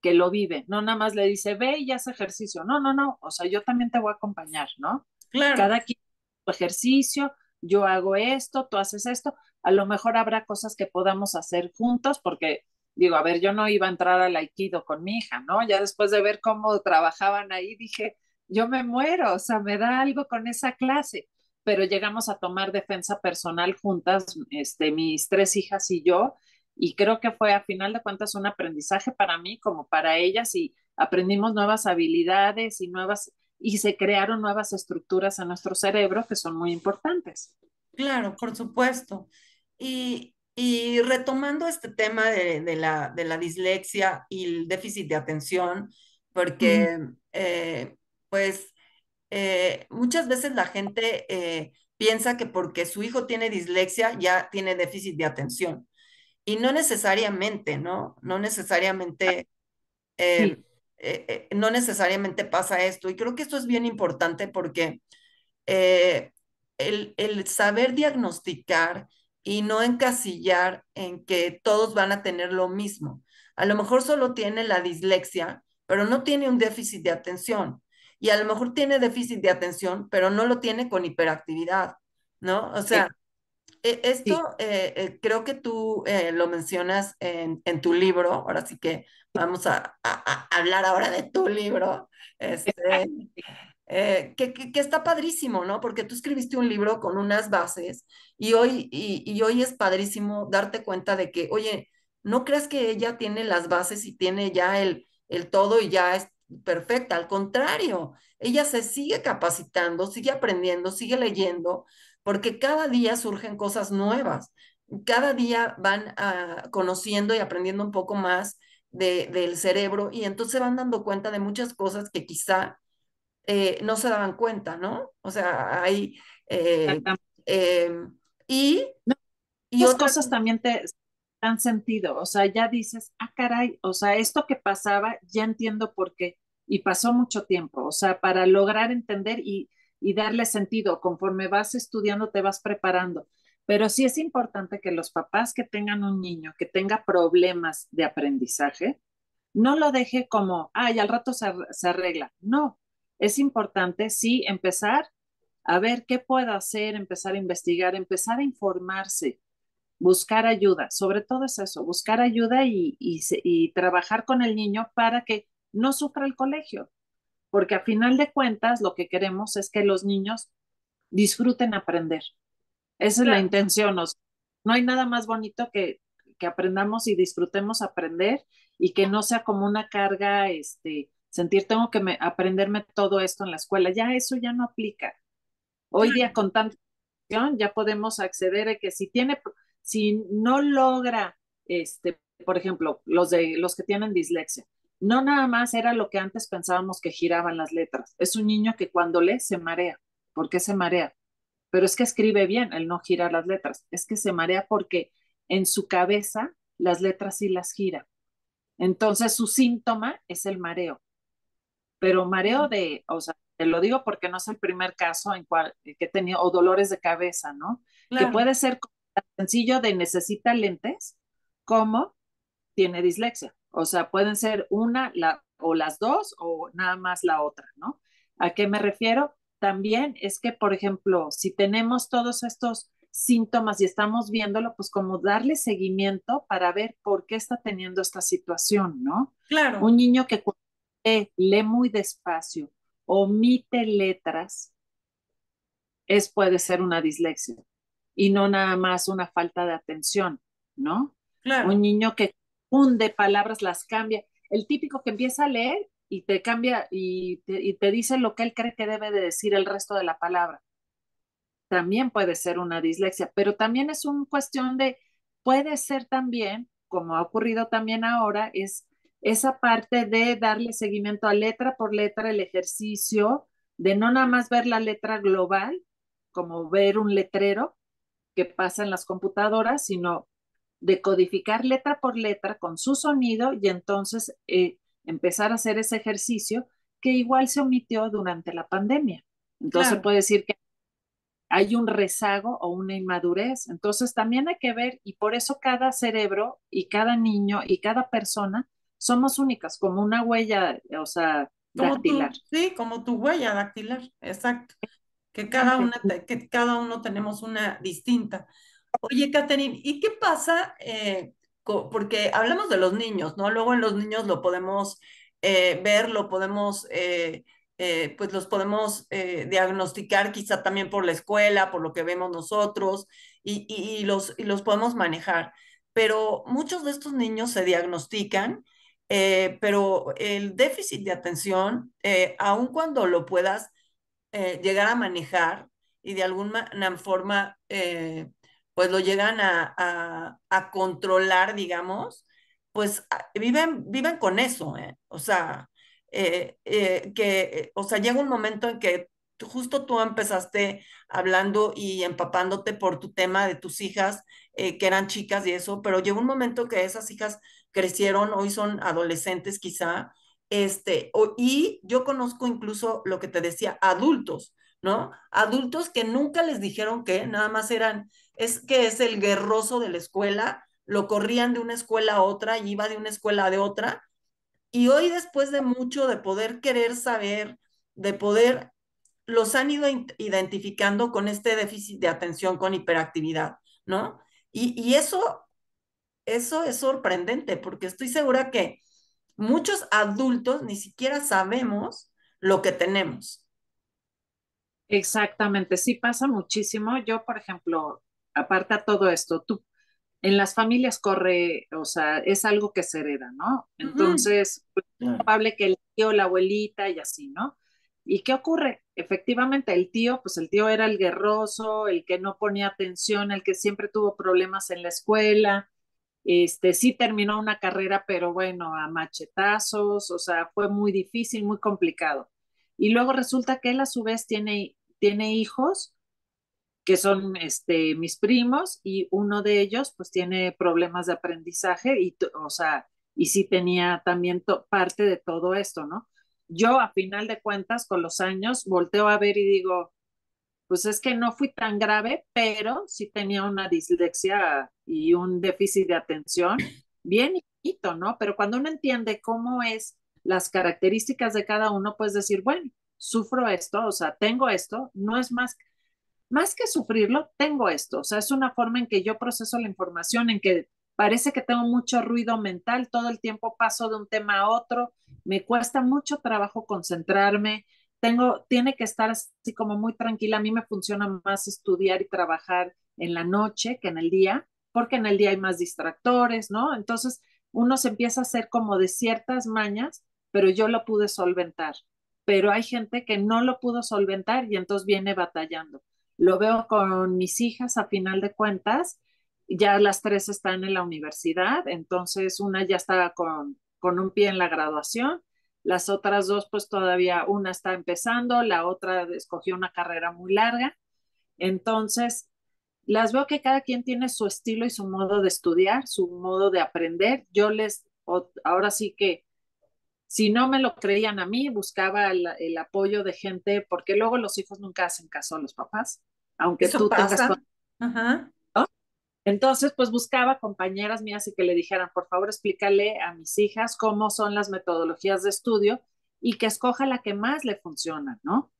que lo vive, no nada más le dice, ve y haz ejercicio. No, no, no, o sea, yo también te voy a acompañar, ¿no? Claro, Cada quien su ejercicio, yo hago esto, tú haces esto, a lo mejor habrá cosas que podamos hacer juntos, porque digo, a ver, yo no iba a entrar al Aikido con mi hija, ¿no? Ya después de ver cómo trabajaban ahí, dije, yo me muero, o sea, me da algo con esa clase, pero llegamos a tomar defensa personal juntas, mis tres hijas y yo, y creo que fue a final de cuentas un aprendizaje para mí como para ellas y aprendimos nuevas habilidades y se crearon nuevas estructuras en nuestro cerebro que son muy importantes. claro, por supuesto. Y retomando este tema de la dislexia y el déficit de atención, Ujú. porque pues muchas veces la gente piensa que porque su hijo tiene dislexia ya tiene déficit de atención. Y no necesariamente, ¿no? Eh, Sí, no necesariamente pasa esto. Y creo que esto es bien importante porque eh, el saber diagnosticar y no encasillar en que todos van a tener lo mismo. A lo mejor solo tiene la dislexia, pero no tiene un déficit de atención. Y a lo mejor tiene déficit de atención, pero no lo tiene con hiperactividad, ¿no? O sea, eh, sí, esto creo que tú lo mencionas en tu libro, ahora sí que vamos a hablar ahora de tu libro, este, exacto, sí, que está padrísimo, ¿no? Porque tú escribiste un libro con unas bases y hoy es padrísimo darte cuenta de que, oye, no creas que ella tiene las bases y tiene ya el todo y ya es perfecta, al contrario, ella se sigue capacitando, sigue aprendiendo, sigue leyendo, porque cada día surgen cosas nuevas, cada día van conociendo y aprendiendo un poco más del cerebro y entonces van dando cuenta de muchas cosas que quizá no se daban cuenta, ¿no? O sea, hay... eh, exactamente. eh, y, No, y esas otra cosas cosa, también te dan sentido, o sea, ya dices, ah, caray, o sea, esto que pasaba, ya entiendo por qué, y pasó mucho tiempo, o sea, para lograr entender y darle sentido, conforme vas estudiando, te vas preparando. Pero sí es importante que los papás que tengan un niño que tenga problemas de aprendizaje, no lo deje como, ay, al rato se arregla. No, es importante sí empezar a ver qué puedo hacer, empezar a investigar, empezar a informarse, buscar ayuda. Sobre todo es eso, buscar ayuda y trabajar con el niño para que no sufra el colegio, porque a final de cuentas lo que queremos es que los niños disfruten aprender. Esa es la claro, intención. O sea, no hay nada más bonito que aprendamos y disfrutemos aprender y que no sea como una carga, sentir tengo que aprenderme todo esto en la escuela. Ya eso ya no aplica. Hoy día claro, con tanta información ya podemos acceder a que si no logra, por ejemplo, los que tienen dislexia, no nada más era lo que antes pensábamos que giraban las letras. Es un niño que cuando lee se marea. ¿Por qué se marea? Pero es que escribe bien, él no gira las letras, es que se marea porque en su cabeza las letras sí las gira. Entonces su síntoma es el mareo, pero mareo o sea, te lo digo porque no es el primer caso en cual que he tenido, o dolores de cabeza, ¿no? Que claro, puede ser tan sencillo de necesita lentes como tiene dislexia. O sea, pueden ser o las dos o nada más la otra, ¿no? ¿A qué me refiero? También es que, por ejemplo, si tenemos todos estos síntomas y estamos viéndolo, pues como darle seguimiento para ver por qué está teniendo esta situación, ¿no? claro, Un niño que cuando lee muy despacio, omite letras, puede ser una dislexia y no nada más una falta de atención, ¿no? Un claro, niño que hunde palabras, las cambia. El típico que empieza a leer y te cambia y te dice lo que él cree que debe de decir el resto de la palabra. También puede ser una dislexia, pero también es una cuestión puede ser también, como ha ocurrido también ahora, es esa parte de darle seguimiento a letra por letra el ejercicio, de no nada más ver la letra global, como ver un letrero que pasa en las computadoras, sino de codificar letra por letra con su sonido y entonces empezar a hacer ese ejercicio que igual se omitió durante la pandemia. Entonces claro. puede decir que hay un rezago o una inmadurez. Entonces también hay que ver, y por eso cada cerebro y cada niño y cada persona somos únicas, como una huella, o sea, Como dactilar. tú, sí, como tu huella dactilar, exacto. Que cada uno tenemos una distinta. Oye, Catherine, ¿y qué pasa? Porque hablamos de los niños, ¿no? Luego en los niños lo podemos ver, pues los podemos diagnosticar quizá también por la escuela, por lo que vemos nosotros, y los podemos manejar. Pero muchos de estos niños se diagnostican, pero el déficit de atención, aun cuando lo puedas llegar a manejar y de alguna forma pues lo llegan a controlar, digamos, pues viven con eso, ¿eh? O sea, o sea, llega un momento en que justo tú empezaste hablando y empapándote por tu tema de tus hijas, que eran chicas y eso, pero llegó un momento que esas hijas crecieron, hoy son adolescentes quizá, y yo conozco incluso lo que te decía, adultos, ¿no? Adultos que nunca les dijeron que nada más es que es el guerroso de la escuela, lo corrían de una escuela a otra y iba de una escuela a de otra. Y hoy después de mucho, de poder querer saber, de poder, los han ido identificando con este déficit de atención, con hiperactividad, ¿no? Y eso es sorprendente porque estoy segura que muchos adultos ni siquiera sabemos lo que tenemos. Exactamente, sí pasa muchísimo. Yo, por ejemplo, aparte a todo esto, tú en las familias corre, o sea, es algo que se hereda, ¿no? Ujú, Entonces, pues, es claro. probable que el tío, la abuelita y así, ¿no? ¿Y qué ocurre? Efectivamente, el tío, pues el tío era el guerroso, el que no ponía atención, el que siempre tuvo problemas en la escuela, sí terminó una carrera, pero bueno, a machetazos, o sea, fue muy difícil, muy complicado. Y luego resulta que él a su vez tiene hijos que son mis primos y uno de ellos pues tiene problemas de aprendizaje o sea, y sí tenía también parte de todo esto, ¿no? Yo a final de cuentas con los años volteo a ver y digo, pues es que no fui tan grave, pero sí tenía una dislexia y un déficit de atención bien chiquito, ¿no? Pero cuando uno entiende cómo es las características de cada uno, puedes decir, bueno, sufro esto, o sea, tengo esto, no es más que sufrirlo, tengo esto. O sea, es una forma en que yo proceso la información, en que parece que tengo mucho ruido mental, todo el tiempo paso de un tema a otro, me cuesta mucho trabajo concentrarme, tiene que estar así como muy tranquila. A mí me funciona más estudiar y trabajar en la noche que en el día, porque en el día hay más distractores, ¿no? Entonces uno se empieza a hacer como de ciertas mañas, pero yo lo pude solventar. Pero hay gente que no lo pudo solventar y entonces viene batallando. Lo veo con mis hijas a final de cuentas, ya las tres están en la universidad, entonces una ya está con un pie en la graduación, las otras dos pues todavía una está empezando, la otra escogió una carrera muy larga, entonces las veo que cada quien tiene su estilo y su modo de estudiar, su modo de aprender. Ahora sí que si no me lo creían a mí, buscaba el apoyo de gente, porque luego los hijos nunca hacen caso a los papás, aunque Eso tú tengas pasa. todo, Ajá. ¿no? Entonces, pues buscaba compañeras mías y que le dijeran, por favor, explícale a mis hijas cómo son las metodologías de estudio y que escoja la que más le funciona, ¿no?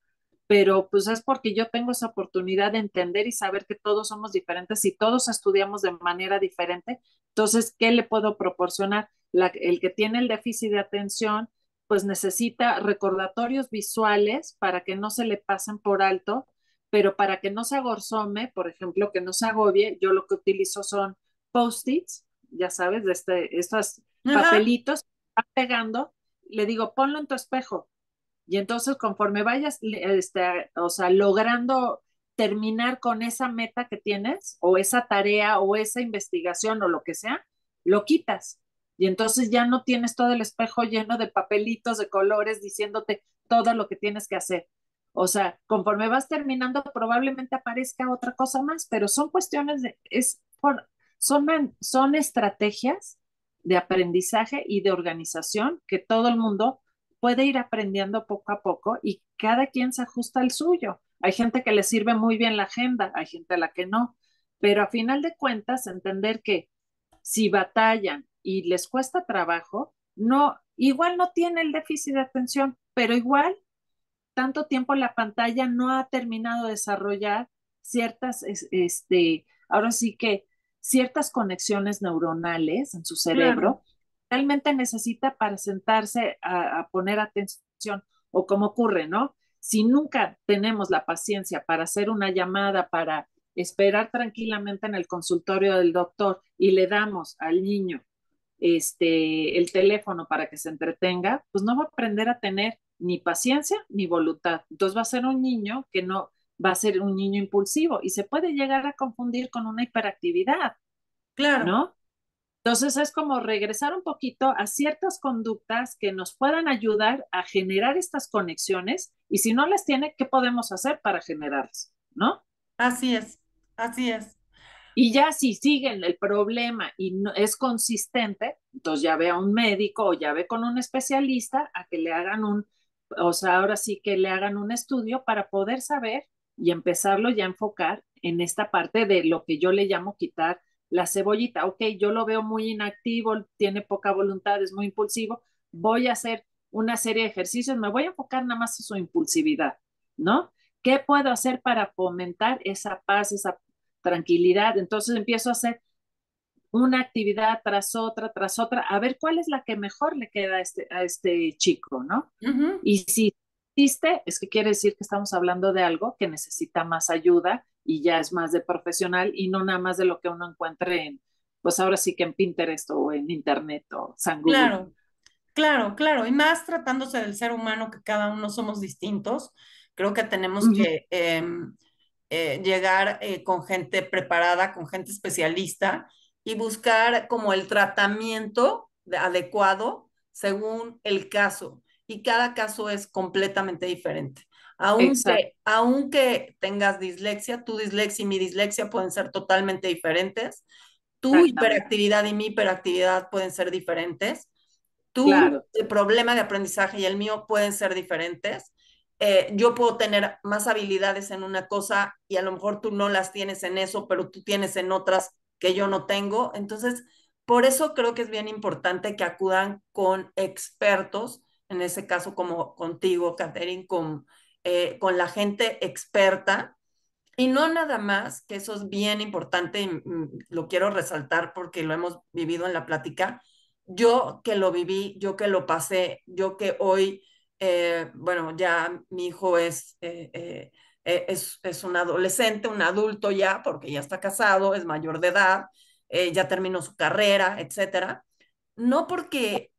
Pero pues es porque yo tengo esa oportunidad de entender y saber que todos somos diferentes y todos estudiamos de manera diferente. Entonces, ¿qué le puedo proporcionar? El que tiene el déficit de atención, pues necesita recordatorios visuales para que no se le pasen por alto, pero para que no se agorzome, por ejemplo, que no se agobie, yo lo que utilizo son post-its, ya sabes, estos Ajá. papelitos, va pegando, le digo, ponlo en tu espejo, y entonces conforme vayas, o sea, logrando terminar con esa meta que tienes, o esa tarea, o esa investigación, o lo que sea, lo quitas. Y entonces ya no tienes todo el espejo lleno de papelitos, de colores, diciéndote todo lo que tienes que hacer. O sea, conforme vas terminando, probablemente aparezca otra cosa más, pero son cuestiones son estrategias de aprendizaje y de organización que todo el mundo puede ir aprendiendo poco a poco y cada quien se ajusta al suyo. Hay gente que le sirve muy bien la agenda, hay gente a la que no, pero a final de cuentas entender que si batallan y les cuesta trabajo, no, igual no tiene el déficit de atención, pero igual tanto tiempo la pantalla no ha terminado de desarrollar ciertas, ahora sí que ciertas conexiones neuronales en su Claro, cerebro, realmente necesita para sentarse a poner atención, o como ocurre, ¿no? Si nunca tenemos la paciencia para hacer una llamada, para esperar tranquilamente en el consultorio del doctor y le damos al niño el teléfono para que se entretenga, pues no va a aprender a tener ni paciencia ni voluntad. Entonces va a ser un niño que no va a ser un niño impulsivo y se puede llegar a confundir con una hiperactividad, claro. ¿no? Entonces es como regresar un poquito a ciertas conductas que nos puedan ayudar a generar estas conexiones y si no las tiene, ¿qué podemos hacer para generarlas? ¿No? Así es, así es. Y ya si siguen el problema y no, es consistente, entonces ya ve a un médico o ya ve con un especialista a que le hagan o sea, ahora sí que le hagan un estudio para poder saber y empezarlo ya a enfocar en esta parte de lo que yo le llamo quitar la cebollita. Ok, yo lo veo muy inactivo, tiene poca voluntad, es muy impulsivo, voy a hacer una serie de ejercicios, me voy a enfocar nada más en su impulsividad, ¿no? ¿Qué puedo hacer para fomentar esa paz, esa tranquilidad? Entonces empiezo a hacer una actividad tras otra, a ver cuál es la que mejor le queda a este chico, ¿no? Ujú. Y si existe, es que quiere decir que estamos hablando de algo que necesita más ayuda y ya es más de profesional y no nada más de lo que uno encuentre en, pues ahora sí que en Pinterest o en Internet o San Google. Claro, claro, claro. Y más tratándose del ser humano, que cada uno somos distintos, creo que tenemos Uh -huh. que llegar con gente preparada, con gente especialista y buscar como el tratamiento adecuado según el caso. Y cada caso es completamente diferente. Aunque tengas dislexia, tu dislexia y mi dislexia pueden ser totalmente diferentes. Tu Exactamente, hiperactividad y mi hiperactividad pueden ser diferentes. Tu claro, problema de aprendizaje y el mío pueden ser diferentes. Yo puedo tener más habilidades en una cosa y a lo mejor tú no las tienes en eso, pero tú tienes en otras que yo no tengo. Entonces, por eso creo que es bien importante que acudan con expertos, en ese caso como contigo, Catherine, con la gente experta. Y no nada más, que eso es bien importante y lo quiero resaltar porque lo hemos vivido en la plática. Yo que lo viví, yo que lo pasé, yo que hoy, bueno, ya mi hijo es un adolescente, un adulto ya, porque ya está casado, es mayor de edad, ya terminó su carrera, etcétera. No porque,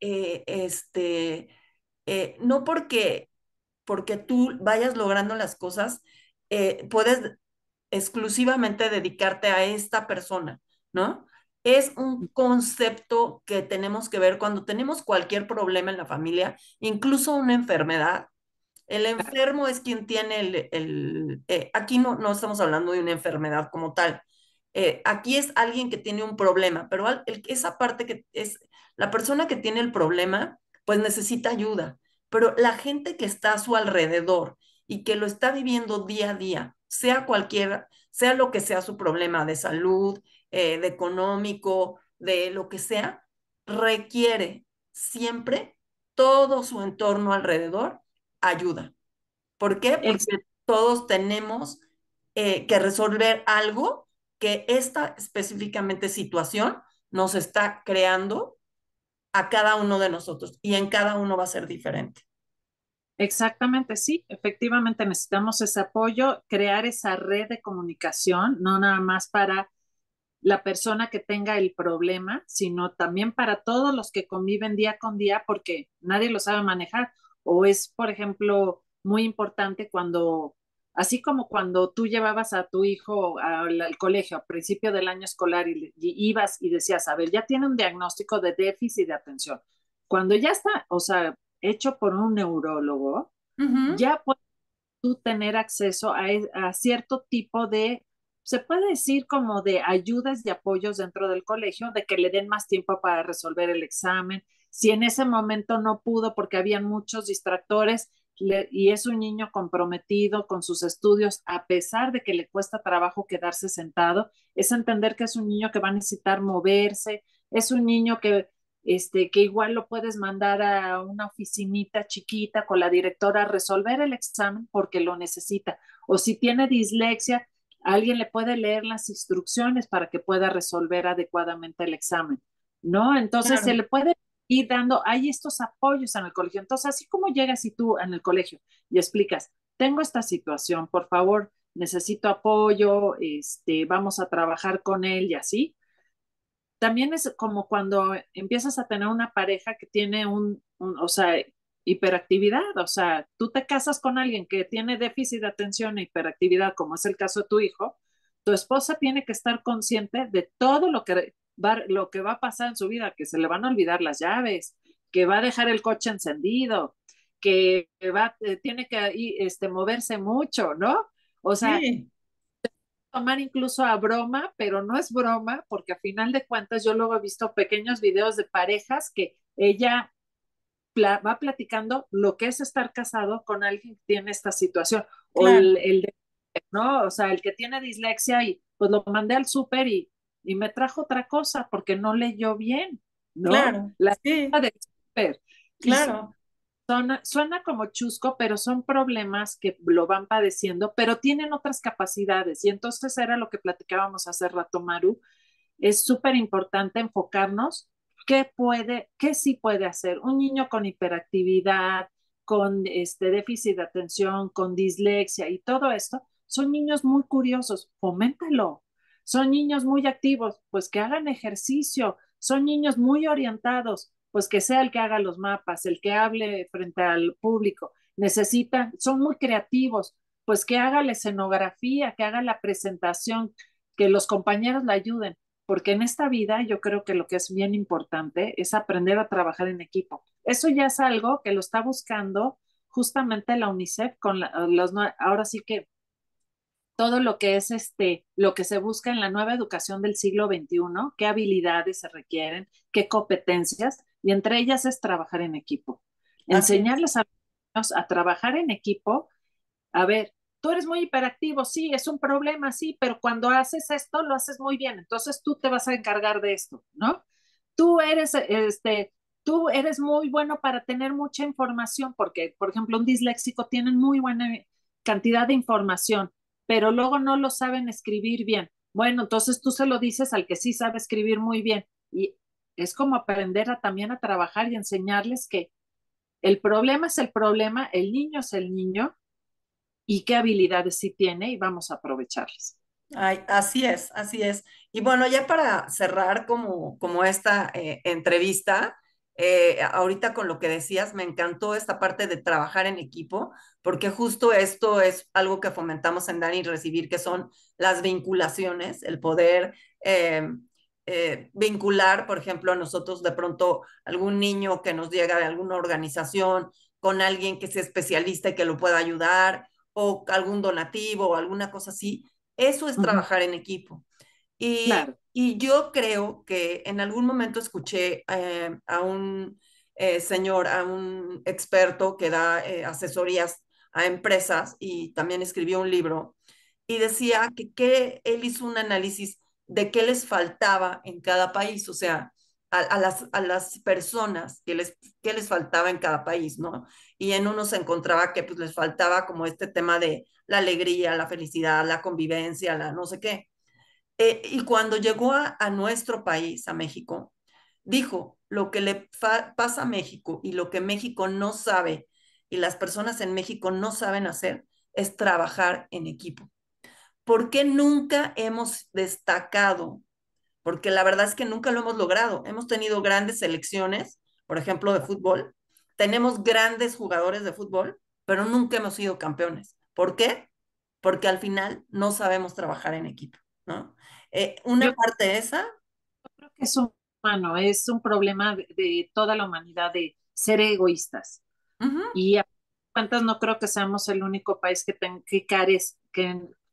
no porque tú vayas logrando las cosas, puedes exclusivamente dedicarte a esta persona, ¿no? Es un concepto que tenemos que ver cuando tenemos cualquier problema en la familia, incluso una enfermedad. El enfermo es quien tiene aquí no estamos hablando de una enfermedad como tal. Aquí es alguien que tiene un problema, pero esa parte que es la persona que tiene el problema, pues necesita ayuda. Pero la gente que está a su alrededor y que lo está viviendo día a día, sea lo que sea su problema de salud, de económico, de lo que sea, requiere siempre todo su entorno alrededor ayuda. ¿Por qué? Porque Ex todos tenemos que resolver algo que esta específicamente situación nos está creando a cada uno de nosotros y en cada uno va a ser diferente. Exactamente, sí, efectivamente necesitamos ese apoyo, crear esa red de comunicación, no nada más para la persona que tenga el problema, sino también para todos los que conviven día con día, porque nadie lo sabe manejar. O es, por ejemplo, muy importante cuando, así como cuando tú llevabas a tu hijo al colegio a principio del año escolar y ibas y decías, a ver, ya tiene un diagnóstico de déficit de atención. Cuando ya está, o sea, hecho por un neurólogo, Ujú. ya puedes tú tener acceso a cierto tipo de, se puede decir como de ayudas y apoyos dentro del colegio, de que le den más tiempo para resolver el examen. Si en ese momento no pudo porque habían muchos distractores y es un niño comprometido con sus estudios, a pesar de que le cuesta trabajo quedarse sentado, es entender que es un niño que va a necesitar moverse, es un niño que que igual lo puedes mandar a una oficinita chiquita con la directora a resolver el examen porque lo necesita. O si tiene dislexia, alguien le puede leer las instrucciones para que pueda resolver adecuadamente el examen, ¿no? Entonces se Claro, le puede ir dando, hay estos apoyos en el colegio. Entonces, así como llegas y tú en el colegio y explicas, tengo esta situación, por favor, necesito apoyo, vamos a trabajar con él y así. También es como cuando empiezas a tener una pareja que tiene o sea, hiperactividad, o sea, tú te casas con alguien que tiene déficit de atención e hiperactividad, como es el caso de tu hijo, tu esposa tiene que estar consciente de todo lo que va a pasar en su vida, que se le van a olvidar las llaves, que va a dejar el coche encendido, que tiene que moverse mucho, ¿no? O sea, sí, tomar incluso a broma, pero no es broma, porque a final de cuentas yo luego he visto pequeños videos de parejas que ella va platicando lo que es estar casado con alguien que tiene esta situación, o claro, ¿no? O sea, el que tiene dislexia y pues lo mandé al súper y me trajo otra cosa porque no leyó bien, ¿no? claro, La sí, del súper. Y claro. suena como chusco, pero son problemas que lo van padeciendo, pero tienen otras capacidades. Y entonces era lo que platicábamos hace rato, Maru. Es súper importante enfocarnos qué sí puede hacer un niño con hiperactividad, con déficit de atención, con dislexia y todo esto. Son niños muy curiosos, foméntalo. Son niños muy activos, pues que hagan ejercicio. Son niños muy orientados, pues que sea el que haga los mapas, el que hable frente al público. Son muy creativos, pues que haga la escenografía, que haga la presentación, que los compañeros la ayuden, porque en esta vida yo creo que lo que es bien importante es aprender a trabajar en equipo. Eso ya es algo que lo está buscando justamente la UNICEF ahora sí que todo lo que es lo que se busca en la nueva educación del siglo XXI, qué habilidades se requieren, qué competencias, y entre ellas es trabajar en equipo. Así es. Enseñarles a los niños a trabajar en equipo. A ver, tú eres muy hiperactivo, sí, es un problema, sí, pero cuando haces esto, lo haces muy bien, entonces tú te vas a encargar de esto, ¿no? Tú eres, tú eres muy bueno para tener mucha información, porque, por ejemplo, un disléxico tiene muy buena cantidad de información, pero luego no lo saben escribir bien. Bueno, entonces tú se lo dices al que sí sabe escribir muy bien. Y es como aprender también a trabajar y enseñarles que el problema es el problema, el niño es el niño y qué habilidades sí tiene y vamos a aprovecharlas. Ay, así es, así es. Y bueno, ya para cerrar como esta entrevista, ahorita con lo que decías, me encantó esta parte de trabajar en equipo, porque justo esto es algo que fomentamos en Dar y Recibir, que son las vinculaciones, el poder vincular, por ejemplo, a nosotros de pronto algún niño que nos llega de alguna organización con alguien que sea especialista y que lo pueda ayudar, o algún donativo o alguna cosa así. Eso es Uh -huh. trabajar en equipo. Claro. Y yo creo que en algún momento escuché a un señor, a un experto que da asesorías a empresas y también escribió un libro y decía que él hizo un análisis de qué les faltaba en cada país, o sea, a las personas qué les faltaba en cada país, ¿no? Y en uno se encontraba que pues les faltaba como este tema de la alegría, la felicidad, la convivencia, la no sé qué. Y cuando llegó a nuestro país, a México, dijo, lo que pasa a México y lo que México no sabe y las personas en México no saben hacer es trabajar en equipo. ¿Por qué nunca hemos destacado? Porque la verdad es que nunca lo hemos logrado. Hemos tenido grandes selecciones, por ejemplo, de fútbol. Tenemos grandes jugadores de fútbol, pero nunca hemos sido campeones. ¿Por qué? Porque al final no sabemos trabajar en equipo, ¿no? Una Yo parte esa, creo que es humano, es un problema de toda la humanidad de ser egoístas. ujú, Y a cuentas no creo que seamos el único país que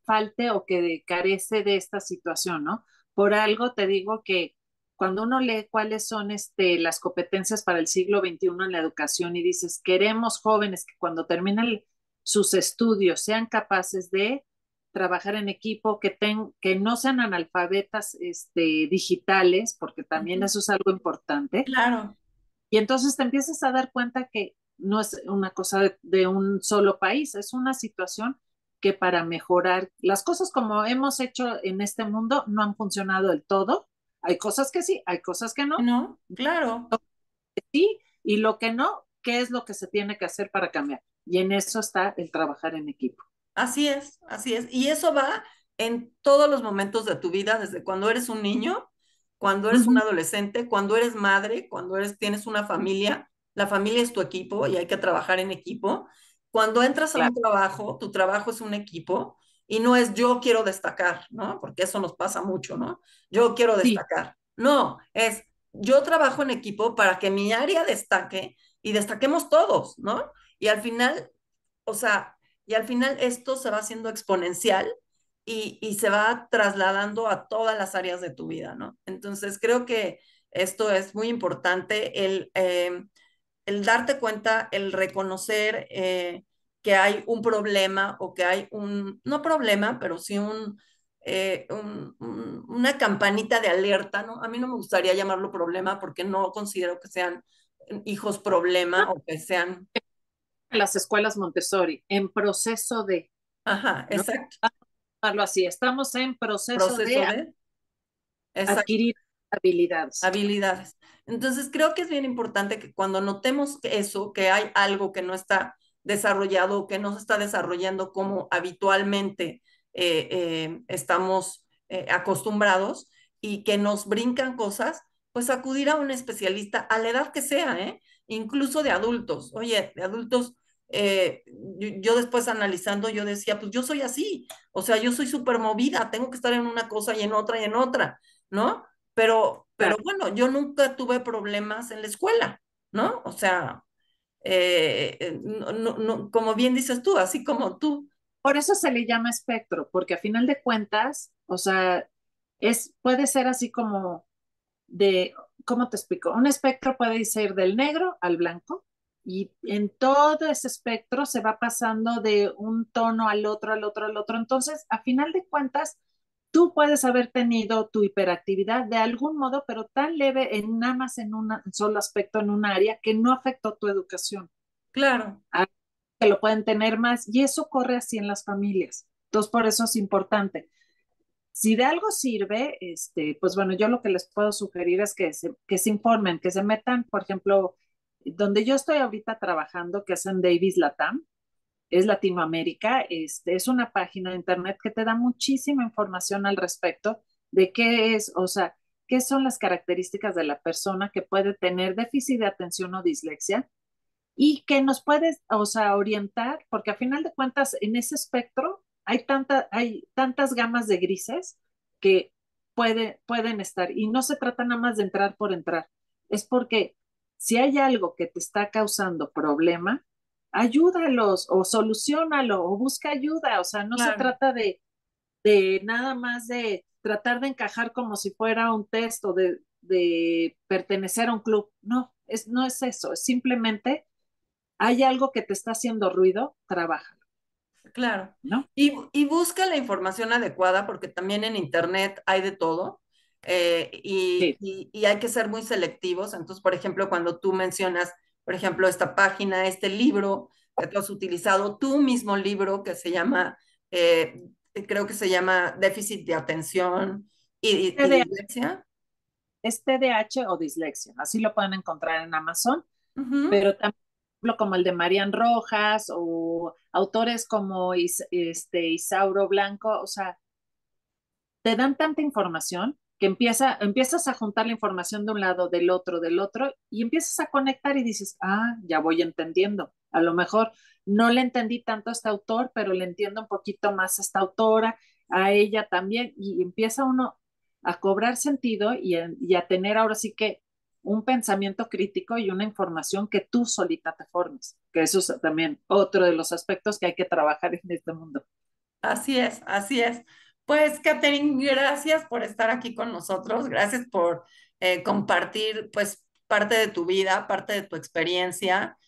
falte o que carece de esta situación, ¿no? Por algo te digo que cuando uno lee cuáles son las competencias para el siglo XXI en la educación y dices, queremos jóvenes que cuando terminen sus estudios sean capaces de trabajar en equipo, que no sean analfabetas digitales, porque también Ujú. eso es algo importante. Claro, Y entonces te empiezas a dar cuenta que no es una cosa de un solo país, es una situación que para mejorar las cosas como hemos hecho en este mundo no han funcionado del todo. Hay cosas que sí, hay cosas que no, ¿no? Claro. sí, y lo que no, ¿qué es lo que se tiene que hacer para cambiar? Y en eso está el trabajar en equipo. Así es, así es. Y eso va en todos los momentos de tu vida, desde cuando eres un niño, cuando eres un Ujú, adolescente, cuando eres madre, cuando tienes una familia. La familia es tu equipo y hay que trabajar en equipo. Cuando entras a claro, un trabajo, tu trabajo es un equipo y no es yo quiero destacar, ¿no? Porque eso nos pasa mucho, ¿no? Yo quiero sí, destacar. No, es yo trabajo en equipo para que mi área destaque y destaquemos todos, ¿no? Y al final, o sea, y al final esto se va haciendo exponencial y se va trasladando a todas las áreas de tu vida, ¿no? Entonces creo que esto es muy importante, el darte cuenta, el reconocer que hay un problema o que hay un, no problema, pero sí una campanita de alerta, ¿no? A mí no me gustaría llamarlo problema porque no considero que sean hijos ¿no? problema o que sean, En las escuelas Montessori, en proceso de, ajá, ¿no? exacto, Llamarlo así, estamos en proceso proceso de de, exacto. adquirir habilidades. Habilidades. Entonces, creo que es bien importante que cuando notemos que eso, que hay algo que no está desarrollado, que no se está desarrollando como habitualmente estamos acostumbrados y que nos brincan cosas, pues acudir a un especialista a la edad que sea, ¿eh? Incluso de adultos. Oye, de adultos, yo después analizando, yo decía, pues yo soy así, o sea, yo soy súper movida, tengo que estar en una cosa y en otra y en otra, ¿no? Pero Claro. bueno, yo nunca tuve problemas en la escuela, ¿no? O sea, como bien dices tú, así como tú. Por eso se le llama espectro, porque a final de cuentas, o sea, puede ser así como de, ¿cómo te explico? Un espectro puede ser del negro al blanco y en todo ese espectro se va pasando de un tono al otro, al otro, al otro. Entonces, a final de cuentas, tú puedes haber tenido tu hiperactividad de algún modo, pero tan leve en nada más en un solo aspecto, en un área, que no afectó tu educación. Claro, A que lo pueden tener más y eso corre así en las familias. Entonces, por eso es importante. Si de algo sirve, pues bueno, yo lo que les puedo sugerir es que se informen, que se metan, por ejemplo, donde yo estoy ahorita trabajando, que es en Davis Latam, es Latinoamérica, es una página de internet que te da muchísima información al respecto de qué es, o sea, qué son las características de la persona que puede tener déficit de atención o dislexia y que nos puedes, o sea, orientar, porque a final de cuentas en ese espectro hay tantas gamas de grises que pueden estar y no se trata nada más de entrar por entrar, es porque si hay algo que te está causando problema, ayúdalos o solucionalo o busca ayuda, o sea, no se claro, trata de nada más de tratar de encajar como si fuera un test o de pertenecer a un club, no es eso, es simplemente hay algo que te está haciendo ruido, trabaja, claro. ¿no? Y busca la información adecuada porque también en internet hay de todo Sí, y hay que ser muy selectivos. Entonces, por ejemplo, cuando tú mencionas, por ejemplo, esta página, este libro que tú has utilizado, tu mismo libro que se llama, eh, creo que se llama Déficit de Atención y TDAH, Dislexia. es TDAH o dislexia, así lo pueden encontrar en Amazon, Ujú. pero también como el de Marian Rojas o autores como Isauro Blanco, o sea, te dan tanta información que empiezas a juntar la información de un lado, del otro, y empiezas a conectar y dices, ya voy entendiendo. A lo mejor no le entendí tanto a este autor, pero le entiendo un poquito más a esta autora, a ella también, y empieza uno a cobrar sentido y a tener ahora sí que un pensamiento crítico y una información que tú solita te formes, que eso es también otro de los aspectos que hay que trabajar en este mundo. Así es, así es. Pues, Catherine, gracias por estar aquí con nosotros, gracias por compartir, pues, parte de tu vida, parte de tu experiencia,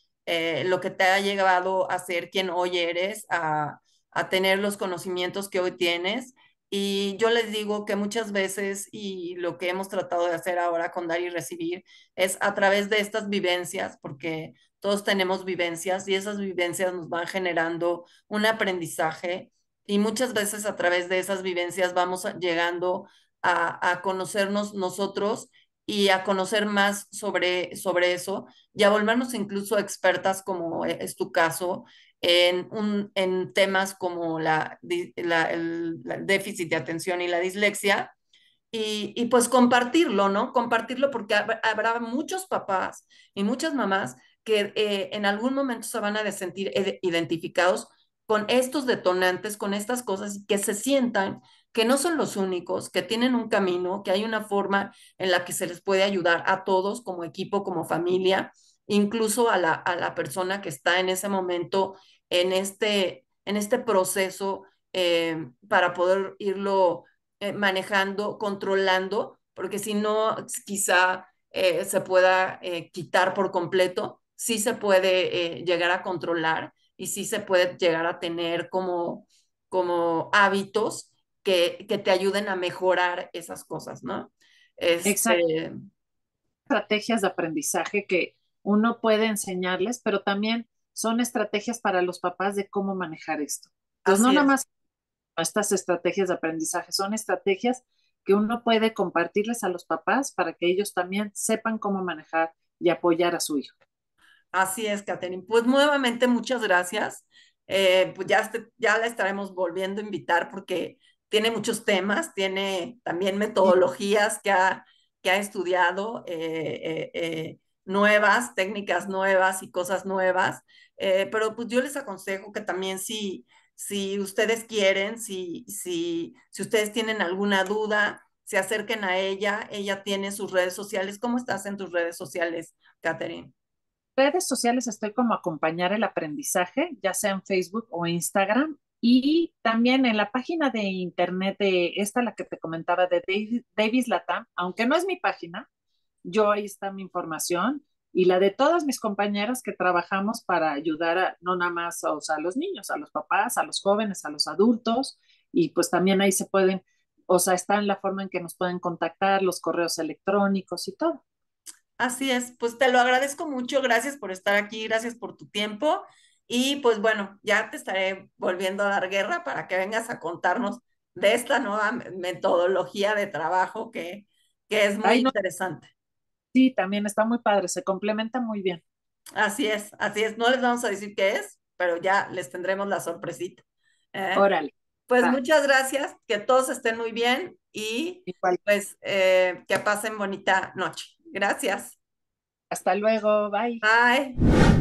lo que te ha llevado a ser quien hoy eres, a a tener los conocimientos que hoy tienes. Y yo les digo que muchas veces, y lo que hemos tratado de hacer ahora con dar y recibir, es a través de estas vivencias, porque todos tenemos vivencias y esas vivencias nos van generando un aprendizaje y muchas veces a través de esas vivencias vamos llegando a conocernos nosotros y a conocer más sobre eso y a volvernos incluso expertas, como es tu caso, en temas como el déficit de atención y la dislexia. Y pues compartirlo, ¿no? Compartirlo porque habrá muchos papás y muchas mamás que en algún momento se van a sentir identificados con estos detonantes, con estas cosas, y que se sientan que no son los únicos, que tienen un camino, que hay una forma en la que se les puede ayudar a todos como equipo, como familia, incluso a la persona que está en ese momento, en este proceso, para poder irlo manejando, controlando, porque si no, quizá se pueda quitar por completo, sí se puede llegar a controlar y sí se puede llegar a tener como hábitos que te ayuden a mejorar esas cosas, ¿no? Exacto, Este, estrategias de aprendizaje que uno puede enseñarles, pero también son estrategias para los papás de cómo manejar esto. Entonces, no así nada es. más estas estrategias de aprendizaje, son estrategias que uno puede compartirles a los papás para que ellos también sepan cómo manejar y apoyar a su hijo. Así es, Catherine. Pues nuevamente muchas gracias. Pues ya la estaremos volviendo a invitar porque tiene muchos temas, tiene también Y metodologías que ha estudiado, nuevas, técnicas nuevas y cosas nuevas. Pero pues yo les aconsejo que también si ustedes quieren, si ustedes tienen alguna duda, se acerquen a ella. Ella tiene sus redes sociales. ¿Cómo estás en tus redes sociales, Catherine? redes sociales estoy como acompañar el aprendizaje, ya sea en Facebook o Instagram. Y también en la página de internet de esta, la que te comentaba de Davis Latam, aunque no es mi página, yo ahí está mi información y la de todas mis compañeras que trabajamos para ayudar a, no nada más o sea, a los niños, a los papás, a los jóvenes, a los adultos, y pues también ahí se pueden, o sea, está en la forma en que nos pueden contactar, los correos electrónicos y todo. Así es, pues te lo agradezco mucho, gracias por estar aquí, gracias por tu tiempo y pues bueno, ya te estaré volviendo a dar guerra para que vengas a contarnos de esta nueva metodología de trabajo que es muy Ay, no, interesante. sí, también está muy padre, se complementa muy bien. Así es, no les vamos a decir qué es, pero ya les tendremos la sorpresita. ¿Eh? Órale, Pues va, muchas gracias, que todos estén muy bien y igual. pues que pasen bonita noche. Gracias. Hasta luego, bye. Bye.